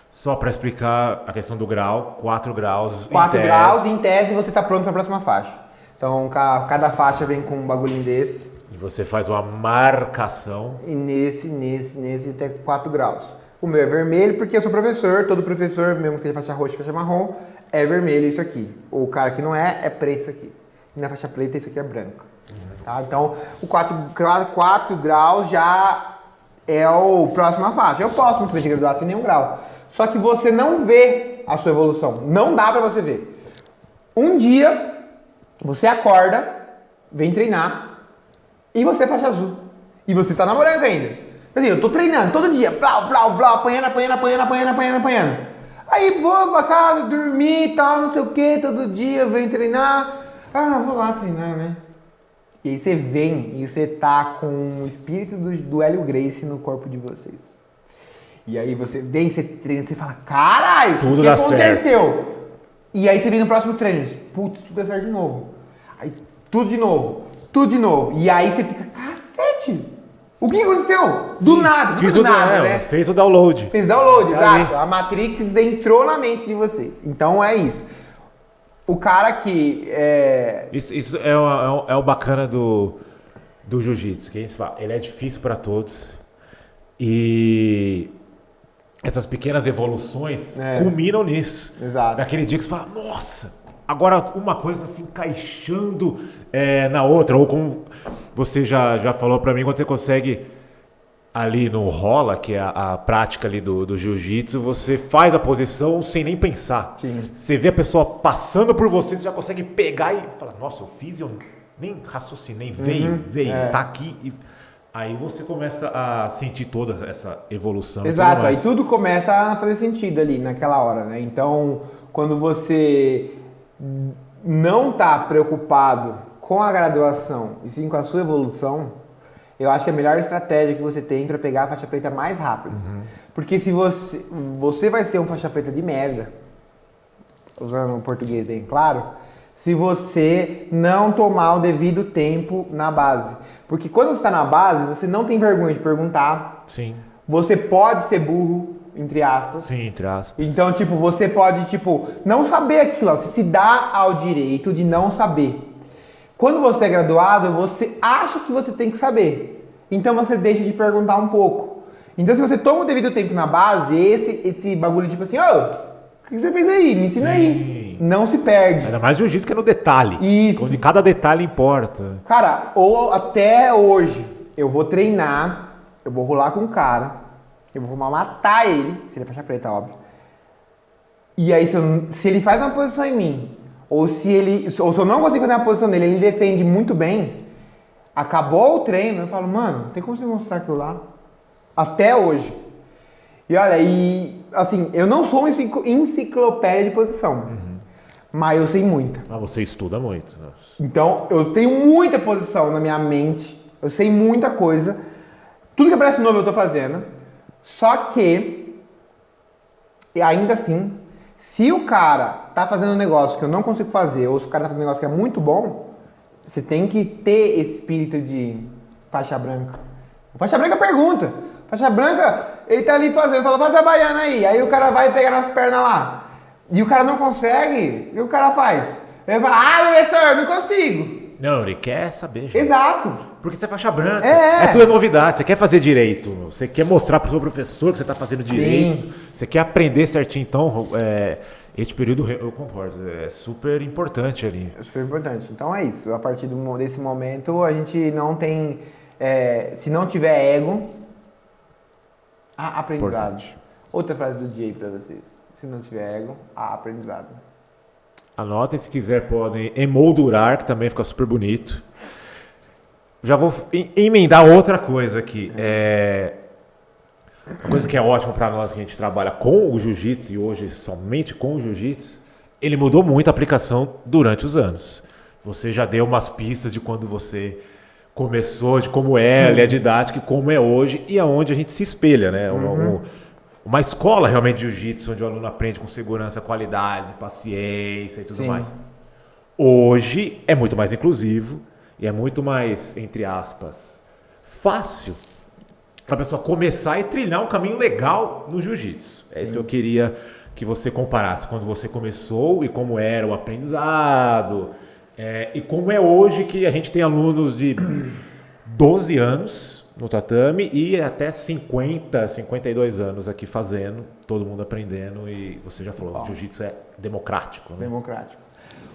Só para explicar a questão do grau, 4 graus 4 em tese. graus em tese você está pronto para a próxima faixa. Então cada faixa vem com um bagulhinho desse. E você faz uma marcação. E nesse até 4 graus. O meu é vermelho porque eu sou professor, todo professor, mesmo que seja faixa roxa, faixa marrom, é vermelho isso aqui. O cara que não é preto isso aqui. E na faixa preta isso aqui é branco. Tá? Então o 4 graus já é o próxima faixa. Eu posso muito bem te graduar sem nenhum grau. Só que você não vê a sua evolução. Não dá pra você ver. Um dia, você acorda, vem treinar, e você é faixa azul. E você tá namorando ainda. Assim, eu tô treinando todo dia, blá, blá, blá, apanhando. Aí vou pra casa, dormir e tal, não sei o que, todo dia, venho treinar. Ah, vou lá treinar, né? E aí você vem e você tá com o espírito do Hélio Gracie no corpo de vocês. E aí você vem, você treina, você fala, caralho, o que aconteceu? E aí você vem no próximo treino, putz, tudo deu certo de novo. Aí tudo de novo. E aí você fica, cacete, o que aconteceu? Do nada, Fiz do o nada, né? Fez o download. Fez download, Tá exato. A Matrix entrou na mente de vocês. Então é isso. O cara que Isso é o bacana do jiu-jitsu, que a gente fala, ele é difícil para todos e essas pequenas evoluções culminam nisso. Exato. Naquele dia que você fala, nossa, agora uma coisa se encaixando na outra, ou como você já falou para mim, quando você consegue ali no rola, que é a prática ali do jiu-jitsu, você faz a posição sem nem pensar. Sim. Você vê a pessoa passando por você, você já consegue pegar e falar, nossa, eu fiz e eu nem raciocinei, veio, tá aqui. E aí você começa a sentir toda essa evolução. Exato, aí tudo começa a fazer sentido ali naquela hora, né? Então, quando você não tá preocupado com a graduação e sim com a sua evolução, eu acho que é a melhor estratégia que você tem para pegar a faixa preta mais rápido. Porque se você vai ser um faixa preta de merda, usando o português bem claro, se você não tomar o devido tempo na base. Porque quando você está na base, você não tem vergonha de perguntar. Sim. Você pode ser burro, entre aspas. Sim, entre aspas. Então, você pode, não saber aquilo. Você se dá ao direito de não saber. Quando você é graduado, você acha que você tem que saber. Então você deixa de perguntar um pouco. Então se você toma o devido tempo na base, esse bagulho assim, o que você fez aí? Me ensina aí. Não se perde. Ainda mais jiu-jitsu que é no detalhe. Isso. Onde cada detalhe importa. Cara, ou até hoje, eu vou treinar, eu vou rolar com o cara, eu vou matar ele, se ele é faixa preta, óbvio. E aí se ele faz uma posição em mim, ou se eu não consigo fazer uma posição nele, ele defende muito bem, acabou o treino, eu falo, mano, tem como você mostrar aquilo lá? Até hoje. E olha, assim, eu não sou uma enciclopédia de posição, mas eu sei muita. Ah, você estuda muito. Nossa. Então, eu tenho muita posição na minha mente, eu sei muita coisa, tudo que aparece novo eu tô fazendo, só que, ainda assim, se o cara tá fazendo um negócio que eu não consigo fazer, ou se o cara tá fazendo um negócio que é muito bom, você tem que ter esse espírito de faixa branca. O faixa branca pergunta. Faixa branca, ele tá ali fazendo, fala, vai trabalhando aí o cara vai pegar nas pernas lá. E o cara não consegue, o que o cara faz? Ele fala, professor, eu não consigo. Não, ele quer saber, gente. Exato. Porque você é faixa branca. Tudo é novidade. Você quer fazer direito. Você quer mostrar para o seu professor que você está fazendo direito. Sim. Você quer aprender certinho. Então, esse período, eu concordo, é super importante ali. É super importante. Então é isso. A partir desse momento, a gente não tem... se não tiver ego, há aprendizado. Importante. Outra frase do dia aí para vocês. Se não tiver ego, há aprendizado. Anotem, se quiser, podem emoldurar, que também fica super bonito. Já vou emendar outra coisa aqui. Uma coisa que é ótima para nós que a gente trabalha com o jiu-jitsu e hoje somente com o jiu-jitsu, ele mudou muito a aplicação durante os anos. Você já deu umas pistas de quando você começou, de como ele é didático e como é hoje e aonde a gente se espelha, né? Uma escola realmente de jiu-jitsu, onde o aluno aprende com segurança, qualidade, paciência e tudo mais. Hoje é muito mais inclusivo e é muito mais, entre aspas, fácil para a pessoa começar e trilhar um caminho legal no jiu-jitsu. É isso que eu queria que você comparasse quando você começou e como era o aprendizado e como é hoje que a gente tem alunos de 12 anos no tatame e até 50, 52 anos aqui fazendo, todo mundo aprendendo e você já falou, o jiu-jitsu é democrático. Né? Democrático.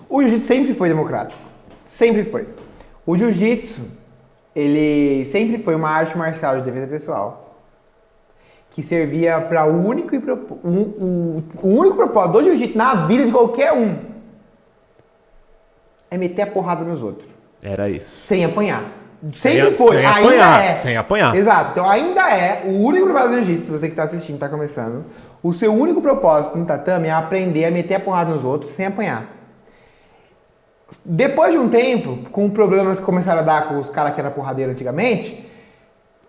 O jiu-jitsu sempre foi democrático. Sempre foi. O jiu-jitsu, ele sempre foi uma arte marcial de defesa pessoal que servia para o único propósito do jiu-jitsu na vida de qualquer um é meter a porrada nos outros. Era isso. Sem apanhar. Sempre foi, sem ainda apanhar, é. sem apanhar. Exato, então ainda é o único propósito do jiu-jitsu, você que está assistindo, está começando, o seu único propósito no tatame é aprender a meter a porrada nos outros sem apanhar. Depois de um tempo, com problemas que começaram a dar com os caras que eram porradeiro antigamente,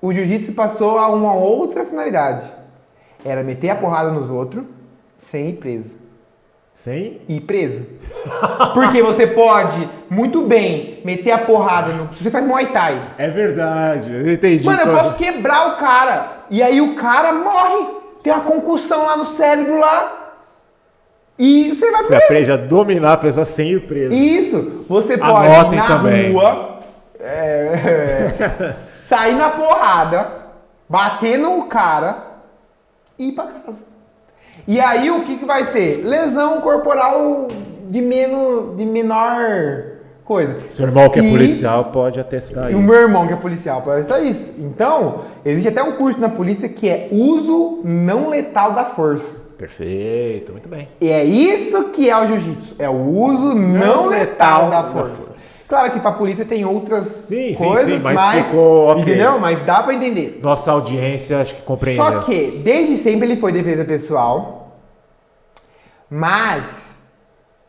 o jiu-jitsu passou a uma outra finalidade. Era meter a porrada nos outros sem ir preso. Sem? Ir preso. Porque você pode, muito bem, meter a porrada no... Se você faz Muay Thai. É verdade, eu entendi. Mano, eu posso quebrar o cara. E aí o cara morre. Tem uma concussão lá no cérebro lá. E você vai Você preso. aprende a dominar a pessoa sem ir preso. Isso. Você pode Anotem ir na também. rua, sair na porrada, bater no cara e ir pra casa. E aí o que vai ser? Lesão corporal de menor coisa. Seu irmão que é policial pode atestar E isso. o meu irmão que é policial pode atestar isso. Então, existe até um curso na polícia que é uso não letal da força. Perfeito, muito bem. E é isso que é o jiu-jitsu. É o uso não letal da força. Claro que pra polícia tem outras coisas, mas ficou ok. Entendeu? Mas dá pra entender. Nossa audiência acho que compreendeu. Só que, desde sempre ele foi defesa pessoal, mas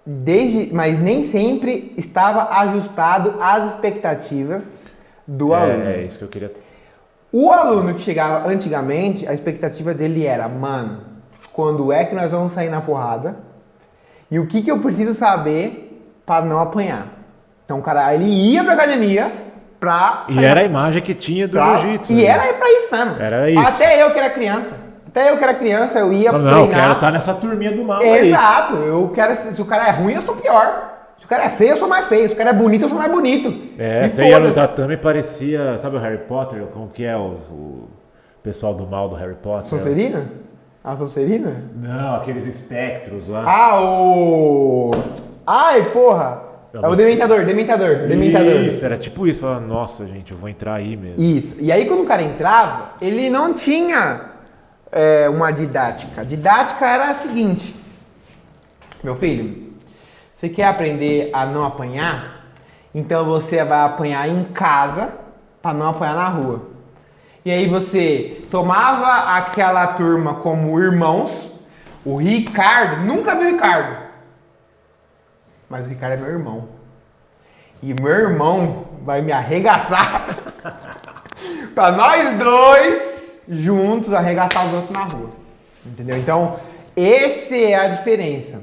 nem sempre estava ajustado às expectativas do aluno. É isso que eu queria... O aluno que chegava antigamente, a expectativa dele era, mano, quando é que nós vamos sair na porrada? E o que eu preciso saber para não apanhar? Então o cara, ele ia pra academia pra... E era a imagem que tinha do jiu-jitsu. E era pra isso mesmo. Era isso. Até eu que era criança, eu ia treinar. Não, eu quero estar nessa turminha do mal aí. Exato, eu quero, se o cara é ruim, eu sou pior. Se o cara é feio, eu sou mais feio. Se o cara é bonito, eu sou mais bonito. Você ia no tatame e parecia, sabe o Harry Potter? Como que é o pessoal do mal do Harry Potter? Sonserina? A Sonserina? Não, aqueles espectros lá. Ai, porra! É o Dementador. Isso, era tipo isso. Falava, nossa, gente, eu vou entrar aí mesmo. Isso. E aí quando o cara entrava, ele não tinha uma didática. A didática era a seguinte. Meu filho, você quer aprender a não apanhar? Então você vai apanhar em casa para não apanhar na rua. E aí você tomava aquela turma como irmãos. O Ricardo, nunca viu o Ricardo. Mas o Ricardo é meu irmão. E meu irmão vai me arregaçar para nós dois juntos arregaçar os outros na rua. Entendeu? Então, essa é a diferença.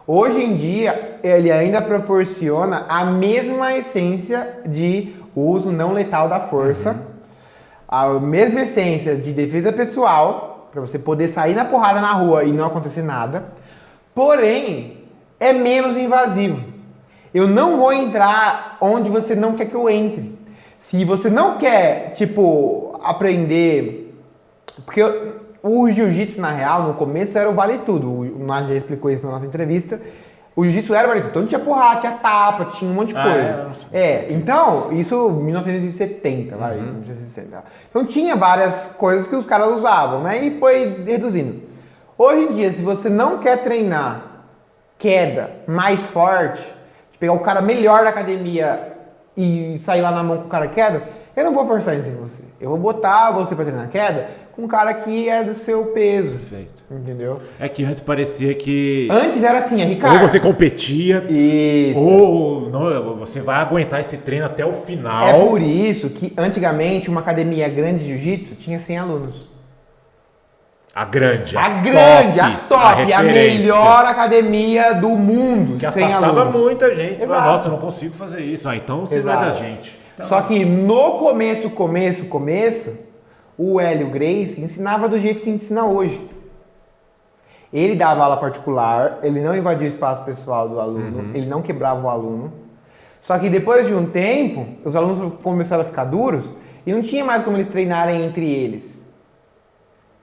Hoje em dia, ele ainda proporciona a mesma essência de uso não letal da força, a mesma essência de defesa pessoal, para você poder sair na porrada na rua e não acontecer nada, porém, é menos invasivo. Eu não vou entrar onde você não quer que eu entre. Se você não quer, aprender... Porque o jiu-jitsu, na real, no começo era o vale tudo. O Nath já explicou isso na nossa entrevista. O jiu-jitsu era o vale tudo. Então tinha porrada, tinha tapa, tinha um monte de coisa. Então, isso em 1970, vai, 1960. Então tinha várias coisas que os caras usavam, né? E foi reduzindo. Hoje em dia, se você não quer treinar queda mais forte, de pegar o cara melhor da academia e sair lá na mão com o cara queda, eu não vou forçar isso em você. Eu vou botar você pra treinar queda com um cara que é do seu peso. Perfeito. Entendeu? É que antes parecia que... Antes era assim, Ricardo. Ou você competia, isso. Ou não, você vai aguentar esse treino até o final. É por isso que antigamente uma academia grande de jiu-jitsu tinha 100 alunos. A grande, a top, a melhor academia do mundo. Que afastava muita gente. Exato. Nossa, eu não consigo fazer isso. Então você vai da gente. Então... Só que no começo, o Hélio Gracie ensinava do jeito que ensina hoje. Ele dava aula particular, ele não invadia o espaço pessoal do aluno, ele não quebrava o aluno. Só que depois de um tempo, os alunos começaram a ficar duros e não tinha mais como eles treinarem entre eles.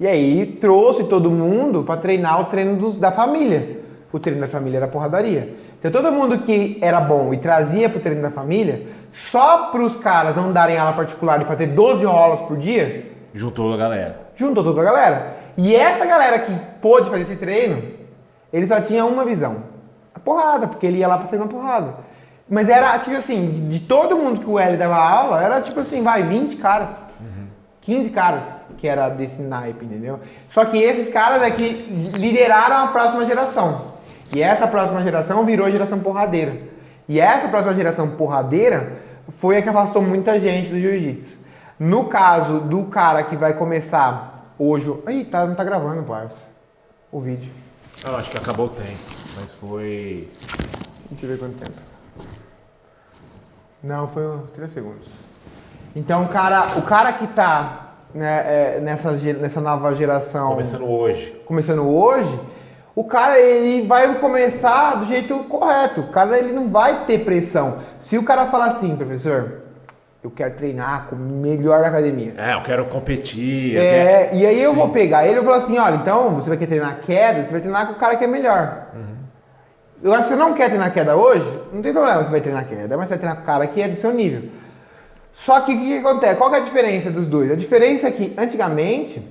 E aí trouxe todo mundo para treinar o treino da família. O treino da família era porradaria. Então todo mundo que era bom e trazia pro treino da família, só para os caras não darem aula particular e fazer 12 rolas por dia, juntou a galera. Juntou toda a galera. E essa galera que pôde fazer esse treino, ele só tinha uma visão. A porrada, porque ele ia lá pra sair na porrada. Mas era, tipo assim, de todo mundo que o L dava aula, era tipo assim, 20 caras. 15 caras que era desse naipe, entendeu? Só que esses caras é que lideraram a próxima geração. E essa próxima geração virou a geração porradeira. E essa próxima geração porradeira foi a que afastou muita gente do jiu-jitsu. No caso do cara que vai começar hoje... Ih, não tá gravando, parça, o vídeo. Eu acho que acabou o tempo, mas foi... Deixa eu ver quanto tempo. Não, foi uns 30 segundos. Então, o cara que tá nessa nova geração... Começando hoje, o cara ele vai começar do jeito correto. O cara ele não vai ter pressão. Se o cara falar assim, professor, eu quero treinar com o melhor da academia. Eu quero competir. E aí eu vou pegar ele e vou falar assim, olha, então você vai querer treinar queda, você vai treinar com o cara que é melhor. Eu acho que você não quer treinar queda hoje, não tem problema, você vai treinar queda, mas você vai treinar com o cara que é do seu nível. Só que o que acontece? Qual que é a diferença dos dois? A diferença é que antigamente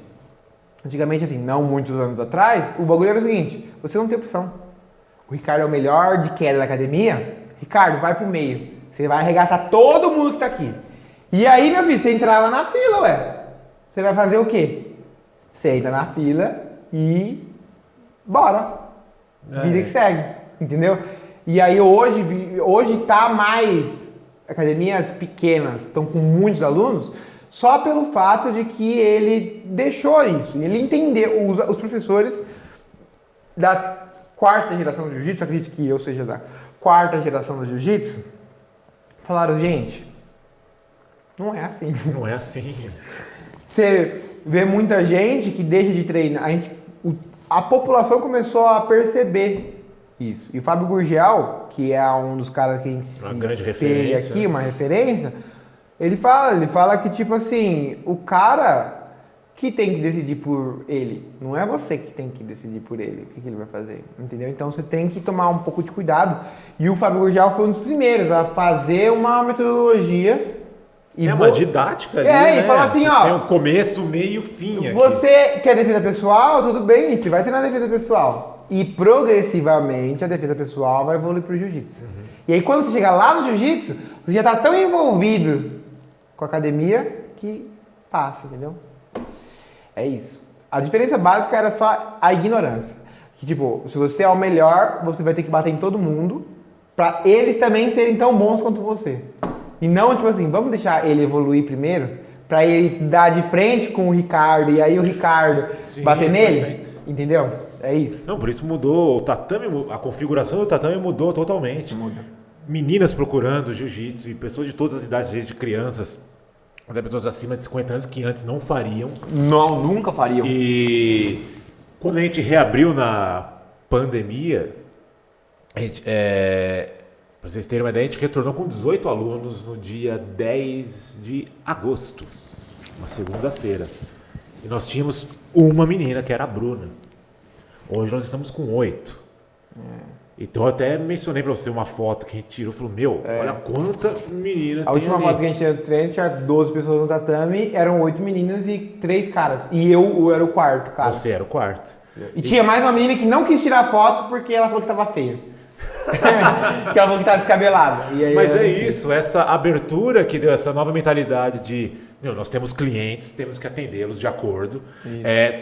assim, não muitos anos atrás, o bagulho era o seguinte, você não tem opção. O Ricardo é o melhor de queda da academia, Ricardo, vai pro meio. Você vai arregaçar todo mundo que tá aqui. E aí, meu filho, você entrava na fila, ué. Você vai fazer o quê? Você entra na fila e bora. Vida que segue, entendeu? E aí hoje tá mais... Academias pequenas estão com muitos alunos só pelo fato de que ele deixou isso. Ele entendeu, os professores da quarta geração do jiu-jitsu, acredito que eu seja da quarta geração do jiu-jitsu, falaram, gente, não é assim. Não é assim. Você vê muita gente que deixa de treinar. A população começou a perceber isso. E o Fábio Gurgel, que é um dos caras que a gente uma grande referência aqui, uma referência, ele fala que, tipo assim, o cara que tem que decidir por ele, não é você que tem que decidir por ele, o que ele vai fazer, entendeu? Então você tem que tomar um pouco de cuidado. E o Fábio Gurgel foi um dos primeiros a fazer uma metodologia. Uma didática ali, né? E fala assim, você ó... tem o começo, meio e fim aqui. Você quer defesa pessoal? Tudo bem, a gente vai treinar defesa pessoal. E progressivamente a defesa pessoal vai evoluir pro jiu-jitsu. E aí quando você chega lá no jiu-jitsu, você já tá tão envolvido com a academia que passa, entendeu? É isso. A diferença básica era só a ignorância. Que tipo, se você é o melhor, você vai ter que bater em todo mundo pra eles também serem tão bons quanto você. E não, tipo assim, vamos deixar ele evoluir primeiro pra ele dar de frente com o Ricardo e aí o Ricardo bater nele, perfeito. Entendeu? É isso. Não, por isso mudou o tatame, a configuração do tatame mudou totalmente. Muda. Meninas procurando jiu-jitsu e pessoas de todas as idades, desde crianças até pessoas acima de 50 anos que antes não fariam. Não, nunca fariam. E quando a gente reabriu na pandemia, a gente, para vocês terem uma ideia, a gente retornou com 18 alunos no dia 10 de agosto, uma segunda-feira. E nós tínhamos uma menina, que era a Bruna. Hoje nós estamos com 8. Então eu até mencionei pra você uma foto que a gente tirou. Falou, olha quanta menina A última foto que a gente tinha no treino, tinha 12 pessoas no tatame, eram 8 meninas e 3 caras. E eu era o quarto, cara. Você era o quarto. E tinha mais uma menina que não quis tirar foto porque ela falou que tava feia. Que ela falou que tava descabelada. Mas é isso, essa abertura que deu, essa nova mentalidade de nós temos clientes, temos que atendê-los de acordo,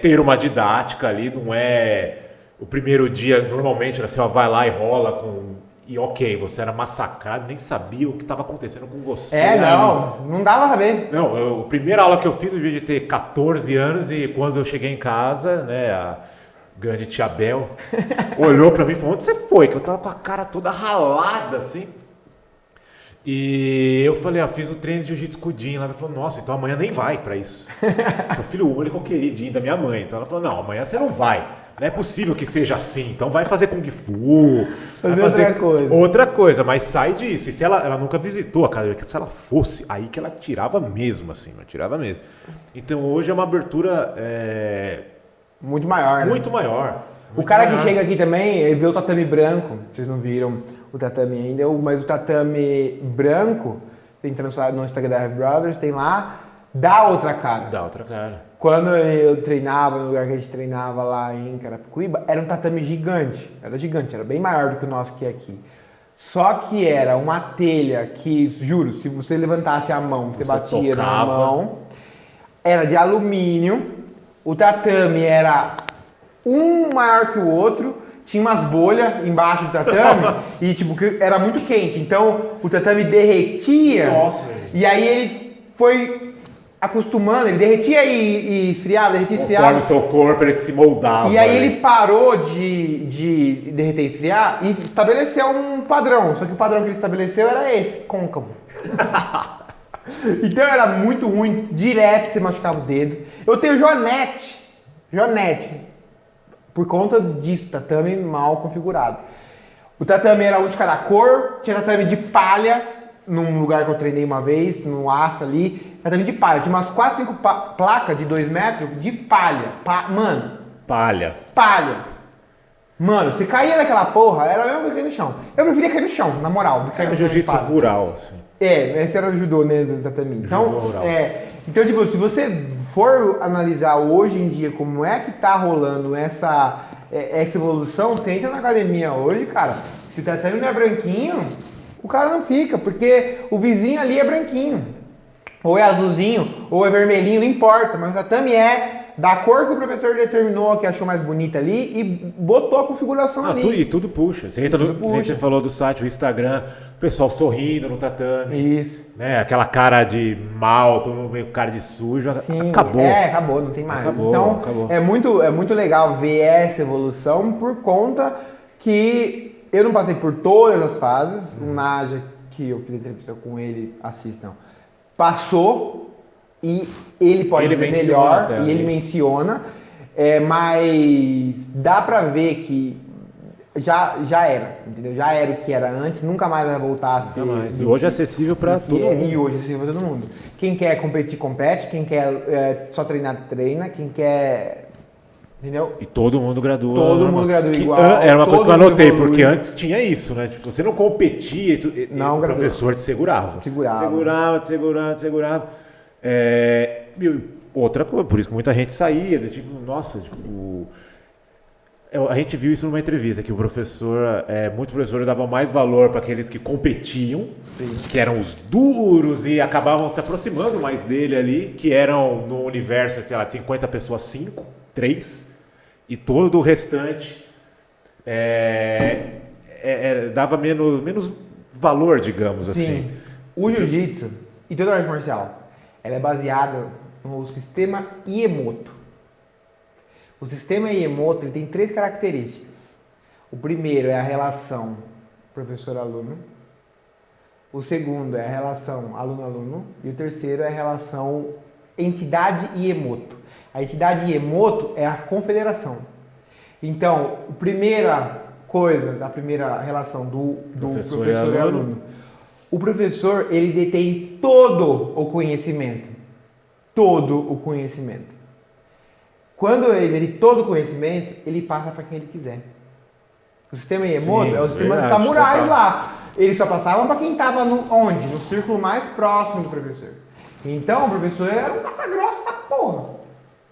ter uma didática ali, não é o primeiro dia, normalmente você vai lá e rola e ok, você era massacrado, nem sabia o que estava acontecendo com você. Não dava pra saber. Não, a primeira aula que eu fiz, eu devia de ter 14 anos e quando eu cheguei em casa, né, a grande tia Bel olhou pra mim e falou, onde você foi? Que eu tava com a cara toda ralada, assim. E eu falei, fiz o treino de jiu-jitsu com o Dinho. Ela falou, nossa, então amanhã nem vai pra isso. Seu filho único, queridinho da minha mãe. Então ela falou, não, amanhã você não vai. Não é possível que seja assim. Então vai fazer Kung Fu. Vai fazer outra coisa, mas sai disso. E se ela nunca visitou a academia, se ela fosse, aí que ela tirava mesmo, assim, tirava mesmo. Então hoje é uma abertura... muito maior, Muito maior. O cara que chega aqui também, ele vê o tatame branco. Vocês não viram o tatame ainda, mas o tatame branco, você entra no Instagram da Heavy Brothers, tem lá, dá outra cara. Dá outra cara. Quando eu treinava, no lugar que a gente treinava lá em Carapicuíba, era um tatame gigante. Era gigante, era bem maior do que o nosso que é aqui. Só que era uma telha que, juro, se você levantasse a mão, você batia na tocava. mão, era de alumínio, o tatame era um maior que o outro, tinha umas bolhas embaixo do tatame e tipo, que era muito quente, então o tatame derretia. Nossa, e aí ele foi acostumando, ele derretia e esfriava, derretia e esfriava. Conforme o seu corpo, ele se moldava. E aí né? ele parou de derreter e esfriar e estabeleceu um padrão. Só que o padrão que ele estabeleceu era esse, côncavo. Então era muito ruim, direto você machucava o dedo. Eu tenho joanete, por conta disso, tatame mal configurado. O tatame era um de cada cor, tinha tatame de palha, num lugar que eu treinei uma vez, no aço ali, tatame de palha. Tinha umas 4, 5 placas de 2 metros de palha. Mano, Palha. Mano, você caía naquela porra, era mesmo que cair no chão. Eu preferia cair no chão, na moral, do que cair É no um chão de jiu-jitsu palha. rural, assim. Esse era o judô, né, do tatame. Então, Judô rural. então, tipo, se você for analisar hoje em dia como é que tá rolando essa evolução, você entra na academia hoje, cara, se o tatame não é branquinho, o cara não fica, porque o vizinho ali é branquinho. Ou é azulzinho, ou é vermelhinho, não importa, mas o tatame é da cor que o professor determinou, que achou mais bonita ali, e botou a configuração ali. E tudo puxa. Você entra no, Tudo que nem puxa. você falou do site, o Instagram, o pessoal sorrindo no tatame. Isso. Né? Aquela cara de mal, todo mundo meio cara de sujo. Sim, Acabou. Acabou, não tem mais. Acabou, Então, acabou. É muito legal ver essa evolução por conta que eu não passei por todas as fases. O Naja, que eu fiz entrevista com ele, assistam, passou e ele pode Ele dizer menciona melhor, até, e ele né? menciona, mas dá pra ver que já era, entendeu? Já era o que era antes, nunca mais vai voltar a ser. Nunca mais. E hoje é acessível pra todo mundo. E hoje é acessível pra todo mundo. Quem quer competir, compete. Quem quer só treinar, treina. Quem quer... Entendeu? E todo mundo gradua. Todo normal. mundo gradua Que igual, Era uma coisa que eu todo mundo anotei, evolui. porque antes tinha isso, né? Tipo, você não competia, Não o gradua. professor te segurava. Segurava. Te segurava. E outra coisa, por isso que muita gente saía, tipo, nossa, tipo... A gente viu isso numa entrevista, que muitos professores davam mais valor para aqueles que competiam, que eram os duros e acabavam se aproximando mais dele ali, que eram no universo, sei lá, de 50 pessoas, 5, 3, e todo o restante dava menos valor, digamos assim. Sim. O jiu-jitsu e toda a arte marcial, ela é baseada no sistema Iemoto. O sistema Iemoto ele tem 3 características. O primeiro é a relação professor-aluno. O segundo é a relação aluno-aluno. E o terceiro é a relação entidade Iemoto. A entidade Iemoto é a confederação. Então, a primeira coisa, da primeira relação do professor e aluno. O professor, ele detém todo o conhecimento. Todo o conhecimento. Quando ele tem todo o conhecimento, ele passa para quem ele quiser. O sistema Iemoto é o sistema dos samurais total. Lá. Eles só passavam para quem estava onde? No círculo mais próximo do professor. Então, o professor era um caça-grosso da porra.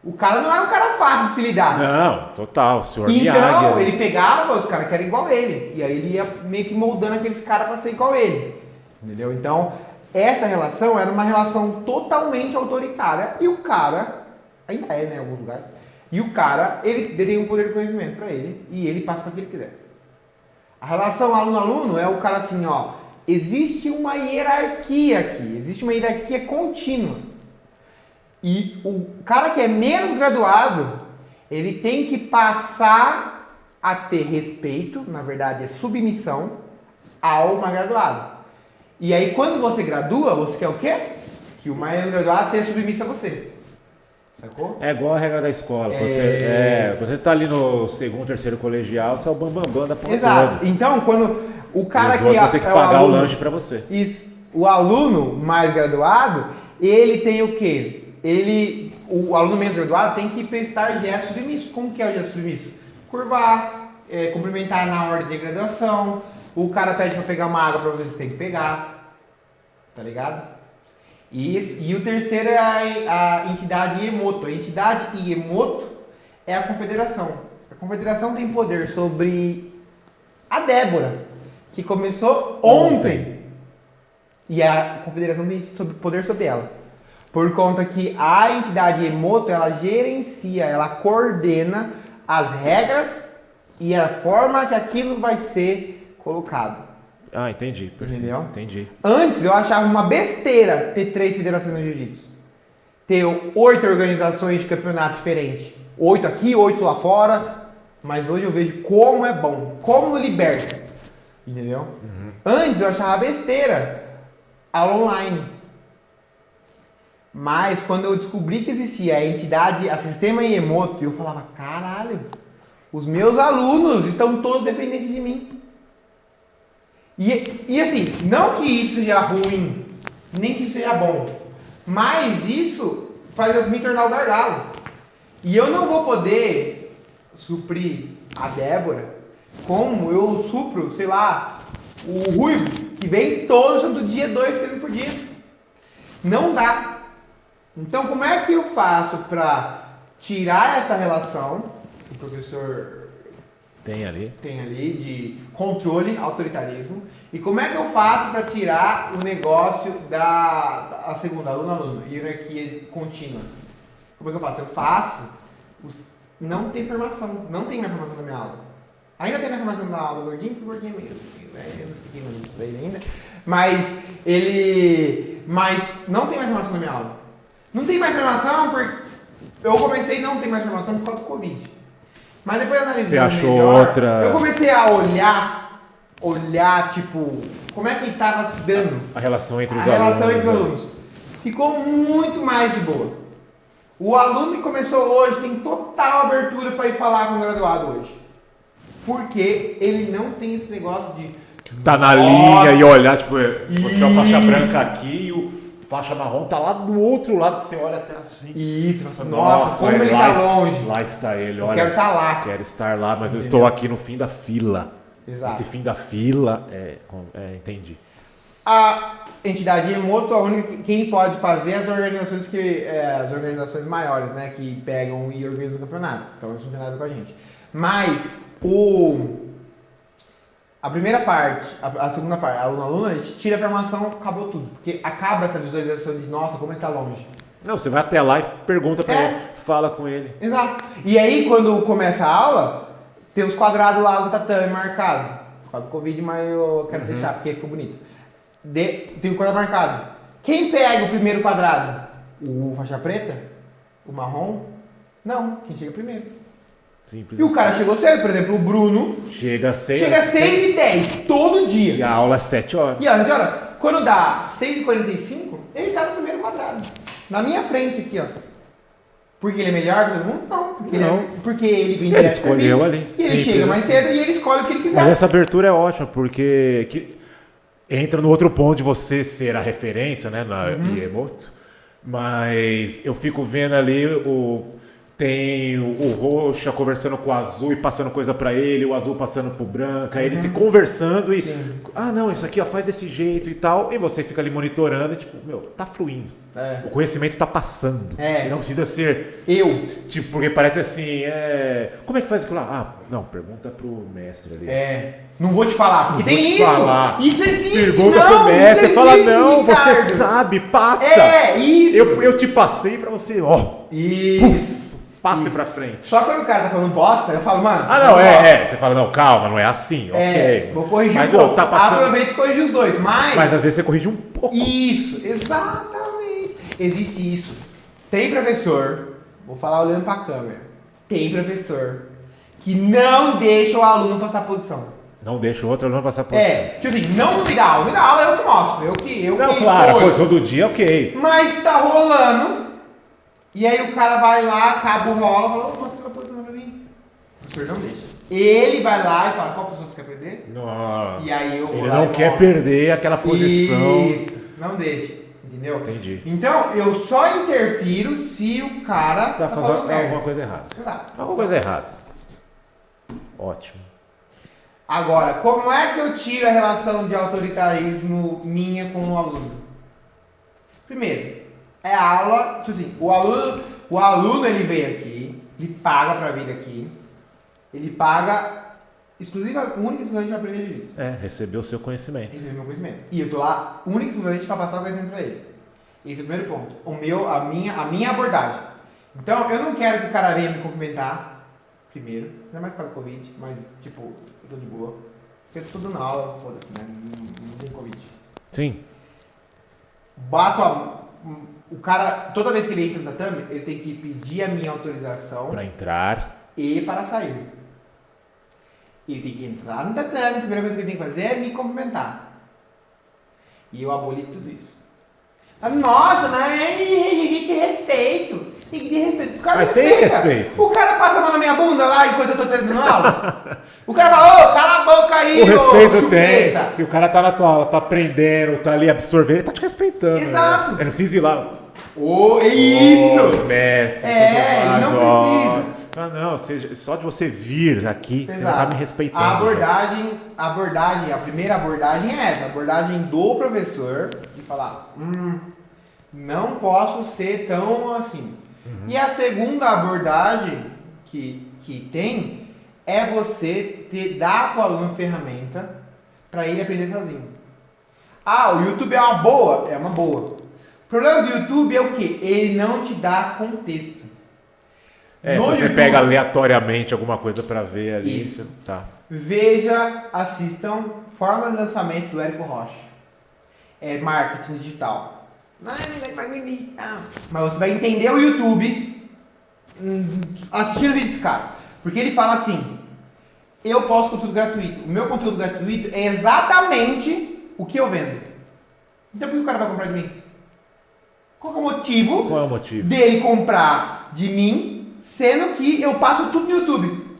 O cara não era um cara fácil de se lidar. Não, total, senhor Então, Miyagi. ele pegava os caras que eram igual a ele. E aí ele ia meio que moldando aqueles caras para ser igual a ele. Entendeu? Então, essa relação era uma relação totalmente autoritária. E o cara, ainda é, né, em alguns lugares. E o cara, ele detém um poder de conhecimento para ele. E ele passa para quem ele quiser. A relação aluno-aluno é o cara assim, ó. Existe uma hierarquia aqui. Existe uma hierarquia contínua. E o cara que é menos graduado, ele tem que passar a ter respeito, na verdade é submissão, ao mais graduado. E aí quando você gradua, você quer o quê? Que o mais graduado seja submisso a você. Sacou? É igual a regra da escola. Quando você tá ali no segundo, terceiro colegial, você é o bambambam da porra Exato. toda. Então, quando o cara Os outros vão ter que pagar aluno, o lanche pra você. Isso. O aluno mais graduado, ele tem o quê? O aluno menos graduado tem que prestar gesto submisso. Como que é o gesto submisso? Curvar, cumprimentar na ordem de graduação. O cara pede pra pegar uma água pra você tem que pegar. Tá ligado? E o terceiro é a entidade Iemoto. A entidade Iemoto é a confederação. A confederação tem poder sobre a Débora, que começou ontem. E a confederação tem poder sobre ela. Por conta que a entidade Emoto, ela gerencia, ela coordena as regras e a forma que aquilo vai ser colocado. Ah, entendi. Perfeito. Entendeu? Entendi. Antes eu achava uma besteira ter 3 federações no jiu-jitsu. Ter 8 organizações de campeonato diferentes. 8 aqui, 8 lá fora. Mas hoje eu vejo como é bom, como liberta. Entendeu? Uhum. Antes eu achava besteira aula online. Mas quando eu descobri que existia a entidade, a Sistema Emoto, eu falava, caralho, os meus alunos estão todos dependentes de mim. E assim, não que isso seja ruim, nem que isso seja bom, mas isso faz eu me tornar o gargalo. E eu não vou poder suprir a Débora como eu supro, sei lá, o Ruivo, que vem todo santo dia, 2 treinos por dia. Não dá. Então, como é que eu faço para tirar essa relação que o professor tem ali de controle, autoritarismo, e como é que eu faço para tirar o negócio da segunda, aluno-aluno, hierarquia contínua? Como é que eu faço? Eu faço, não tem formação, não tem mais formação na minha aula. Ainda tem na formação da aula do gordinho, porque o gordinho é meio, não sei o que ainda, mas não tem mais formação na minha aula. Não tem mais formação porque eu comecei não ter mais formação por causa do Covid. Mas depois analisando Você achou melhor, outra... eu comecei a olhar tipo, como é que estava se dando a relação entre os a alunos. relação entre os alunos. Ficou muito mais de boa. O aluno que começou hoje tem total abertura para ir falar com o graduado hoje. Porque ele não tem esse negócio de... Tá na linha e olhar, tipo, você é a faixa branca aqui e o faixa marrom tá lá do outro lado que você olha até assim. Isso, nossa, como ele tá longe. Lá está ele, olha. Eu quero estar lá. Quero estar lá, mas eu estou aqui no fim da fila. Exato. Esse fim da fila, entendi. A entidade Emoto, a única quem pode fazer as organizações as organizações maiores, né, que pegam e organizam o campeonato. Então isso não tem nada com a gente. Mas a primeira parte, a segunda parte, aluno-aluno, a gente tira a formação, acabou tudo. Porque acaba essa visualização de, nossa, como ele tá longe. Não, você vai até lá e pergunta pra ele, fala com ele. Exato. E aí, quando começa a aula, tem os quadrados lá do tatame marcado. Por causa do Covid, mas eu quero deixar, porque ficou bonito. Tem o quadrado marcado. Quem pega o primeiro quadrado? O faixa preta? O marrom? Não, quem chega primeiro. Simples e o cara chegou cedo, por exemplo, o Bruno chega às 6 e 10, todo dia. E a aula é 7 horas. E olha, quando dá 6h45, ele tá no primeiro quadrado. Na minha frente aqui, ó. Porque ele é melhor que todo mundo? Não. Porque ele vem direto do serviço, ali. E ele chega mais cedo e ele escolhe o que ele quiser. Mas essa abertura é ótima, porque entra no outro ponto de você ser a referência, né, na Emoto. Mas eu fico vendo ali tem o roxa conversando com o azul e passando coisa pra ele, o azul passando pro branco, aí eles se conversando e... Sim. Ah, não, isso aqui ó, faz desse jeito e tal. E você fica ali monitorando e tipo, tá fluindo. O conhecimento tá passando. Não precisa ser... Tipo, porque parece assim, como é que faz aquilo lá? Ah, não, pergunta pro mestre ali. Não vou te falar, porque tem isso. Isso existe. Pergunta pro mestre, fala, não, Ricardo. Você sabe, passa. Isso. Eu te passei pra você, Isso. Passe pra frente. Só quando o cara tá falando bosta, eu falo, mano... Você fala, não, calma, não é assim, ok. Vou corrigir um pouco. Tá passando... Aproveita e corrige os dois, mas às vezes você corrige um pouco. Isso, exatamente. Existe isso. Tem professor, vou falar olhando pra câmera, tem professor que não deixa o aluno passar a posição. Não deixa o outro aluno passar a posição. Tipo assim, não me dá aula, eu que mostro. Eu claro, a posição do dia, ok. Mas tá rolando... E aí o cara vai lá, acaba o rola, fala, mostra a posição pra mim. O professor não deixa. Ele vai lá e fala, qual posição você quer perder? Não. E aí eu vou Ele lá não quer perder aquela posição. Isso, não deixa. Entendeu? Entendi. Então, eu só interfiro se o cara tá fazendo alguma coisa errada. Exato. Alguma coisa errada. Ótimo. Agora, como é que eu tiro a relação de autoritarismo minha com o aluno? Primeiro, é a aula, tipo assim, o aluno ele vem aqui, ele paga para vir aqui, ele paga exclusiva, única e exclusivamente para aprender jiu-jitsu. Recebeu o seu conhecimento. Esse é o meu conhecimento. E eu tô lá única e exclusivamente para passar o conhecimento para ele. Esse é o primeiro ponto. A minha abordagem. Então, eu não quero que o cara venha me cumprimentar primeiro, ainda mais por causa do Covid, mas, tipo, eu tô de boa. Porque eu tô dando aula, foda-se, né? Não tem Covid. Sim. O cara, toda vez que ele entra no tatame, ele tem que pedir a minha autorização Para entrar. e para sair. Ele tem que entrar no tatame, a primeira coisa que ele tem que fazer é me cumprimentar. E eu aboli tudo isso. Nossa, né? Tem que ter respeito. Tem que ter respeito. O cara Mas não tem respeita. respeito. O cara passa a mão na minha bunda lá enquanto eu tô tendo aula. O cara fala, ô, cala a boca aí, O respeito chupeta. tem. Se o cara tá na tua aula, tá aprendendo, tá ali absorvendo, ele tá te respeitando. Exato. Né? Ele não precisa ir lá. É isso. Os mestres. Ele não precisa. Não, só de você vir aqui, você já tá me respeitando. A primeira abordagem é essa. A abordagem do professor, de falar, não posso ser tão assim. Uhum. E a segunda abordagem que tem é você dar para o aluno ferramenta para ele aprender sozinho. O YouTube é uma boa? É uma boa. O problema do YouTube é o quê? Ele não te dá contexto. Se você YouTube, pega aleatoriamente alguma coisa para ver ali, isso. Tá. Veja, assistam Fórmula de Lançamento do Érico Rocha. É marketing digital. Mas você vai entender o YouTube assistindo o vídeo desse cara. Porque ele fala assim, eu posto conteúdo gratuito. O meu conteúdo gratuito é exatamente o que eu vendo. Então por que o cara vai comprar de mim? Qual é o motivo dele comprar de mim, sendo que eu passo tudo no YouTube?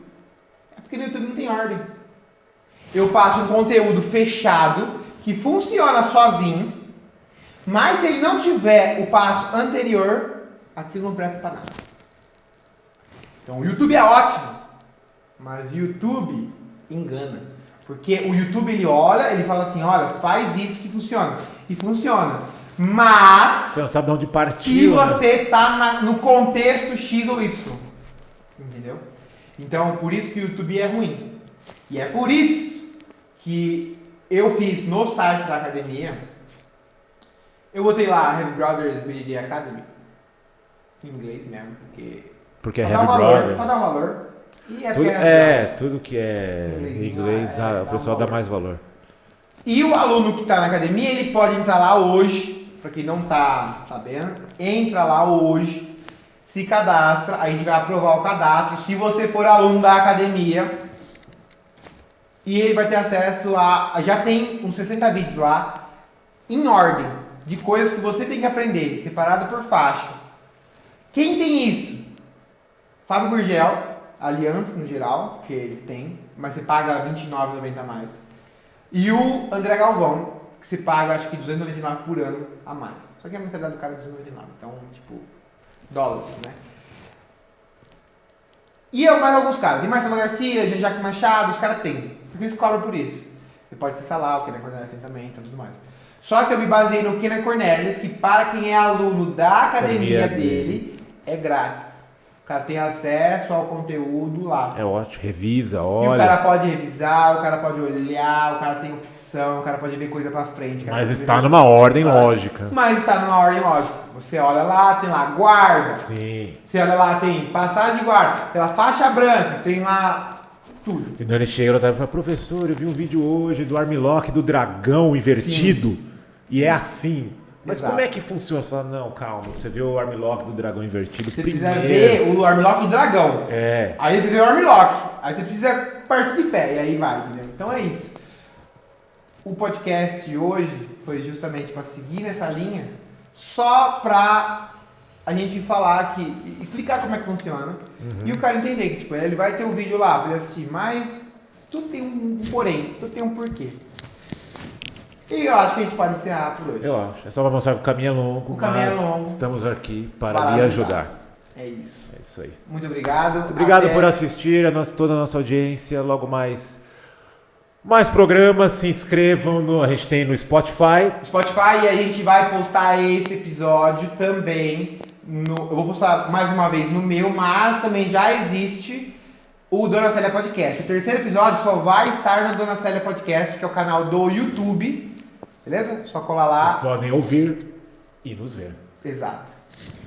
É porque no YouTube não tem ordem. Eu passo um conteúdo fechado, que funciona sozinho, mas se ele não tiver o passo anterior, aquilo não presta para nada. Então o YouTube é ótimo, mas o YouTube engana. Porque o YouTube ele olha, ele fala assim, olha, faz isso que funciona. E funciona. Mas você não sabe de onde partiu. Se você está no contexto X ou Y. Entendeu? Então, por isso que o YouTube é ruim. E é por isso que eu fiz no site da academia, eu botei lá Heavy Brothers BJJ Academy, em inglês mesmo, porque é Heavy Brothers. Para dar valor. E tudo que é em inglês, o pessoal dá mais valor. E o aluno que está na academia, ele pode entrar lá hoje, para quem não está sabendo, entra lá hoje, se cadastra, a gente vai aprovar o cadastro, se você for aluno da academia, e ele vai ter acesso já tem uns 60 vídeos lá, em ordem, de coisas que você tem que aprender, separado por faixa. Quem tem isso? Fábio Gurgel, Aliança no geral, que eles têm, mas você paga R$29,90 a mais. E o André Galvão, que se paga acho que R$299 por ano a mais. Só que a mensalidade do cara é R$299, então, tipo, dólares, né? E eu mais alguns caras. Tem Marcelo Garcia, Jean-Jacques Machado, os caras têm. Porque eles cobram por isso. Você pode ser Salah, o Kenan Cornelius tem também, então tudo mais. Só que eu me baseei no Kenan Cornelius, que para quem é aluno da academia dele, é grátis. O cara tem acesso ao conteúdo lá. É ótimo, revisa, olha. E o cara pode revisar, o cara pode olhar, o cara tem opção, o cara pode ver coisa pra frente. Mas está numa ordem lógica. Mas está numa ordem lógica. Você olha lá, tem lá guarda. Sim. Você olha lá, tem passagem de guarda, tem lá faixa branca, tem lá tudo. Senão ele chega e fala, professor, eu vi um vídeo hoje do armlock do dragão invertido. Sim. E é assim. Mas exato. Como é que funciona? Você fala, não, calma, você vê o armlock do dragão invertido você primeiro. Precisa ver o armlock do dragão. É. Aí você vê o armlock. Aí você precisa partir de pé. E aí vai, entendeu? Então é isso. O podcast de hoje foi justamente para seguir nessa linha, só para a gente falar explicar como é que funciona. Uhum. E o cara entender que tipo, ele vai ter um vídeo lá para ele assistir, mas tudo tem um porém, tudo tem um porquê. E eu acho que a gente pode encerrar por hoje. Eu acho. É só para mostrar que o caminho é longo, estamos aqui para lhe ajudar. É isso. É isso aí. Muito obrigado. Muito obrigado por assistir, toda a nossa audiência. Logo mais programas, se inscrevam. A gente tem no Spotify. E a gente vai postar esse episódio também. Eu vou postar mais uma vez no meu, mas também já existe o Dona Célia Podcast. O terceiro episódio só vai estar no Dona Célia Podcast, que é o canal do YouTube. Beleza? Só colar lá. Vocês podem ouvir e nos ver. Exato.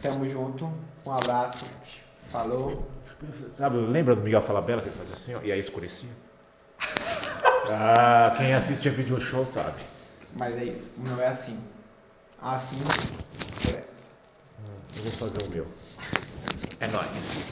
Tamo junto. Um abraço. Falou. Sabe, lembra do Miguel Falabella que ele fazia assim, ó, e aí escurecia? Quem assiste a video show sabe. Mas é isso. O meu é assim. Assim, escurece. Eu vou fazer o meu. É nóis.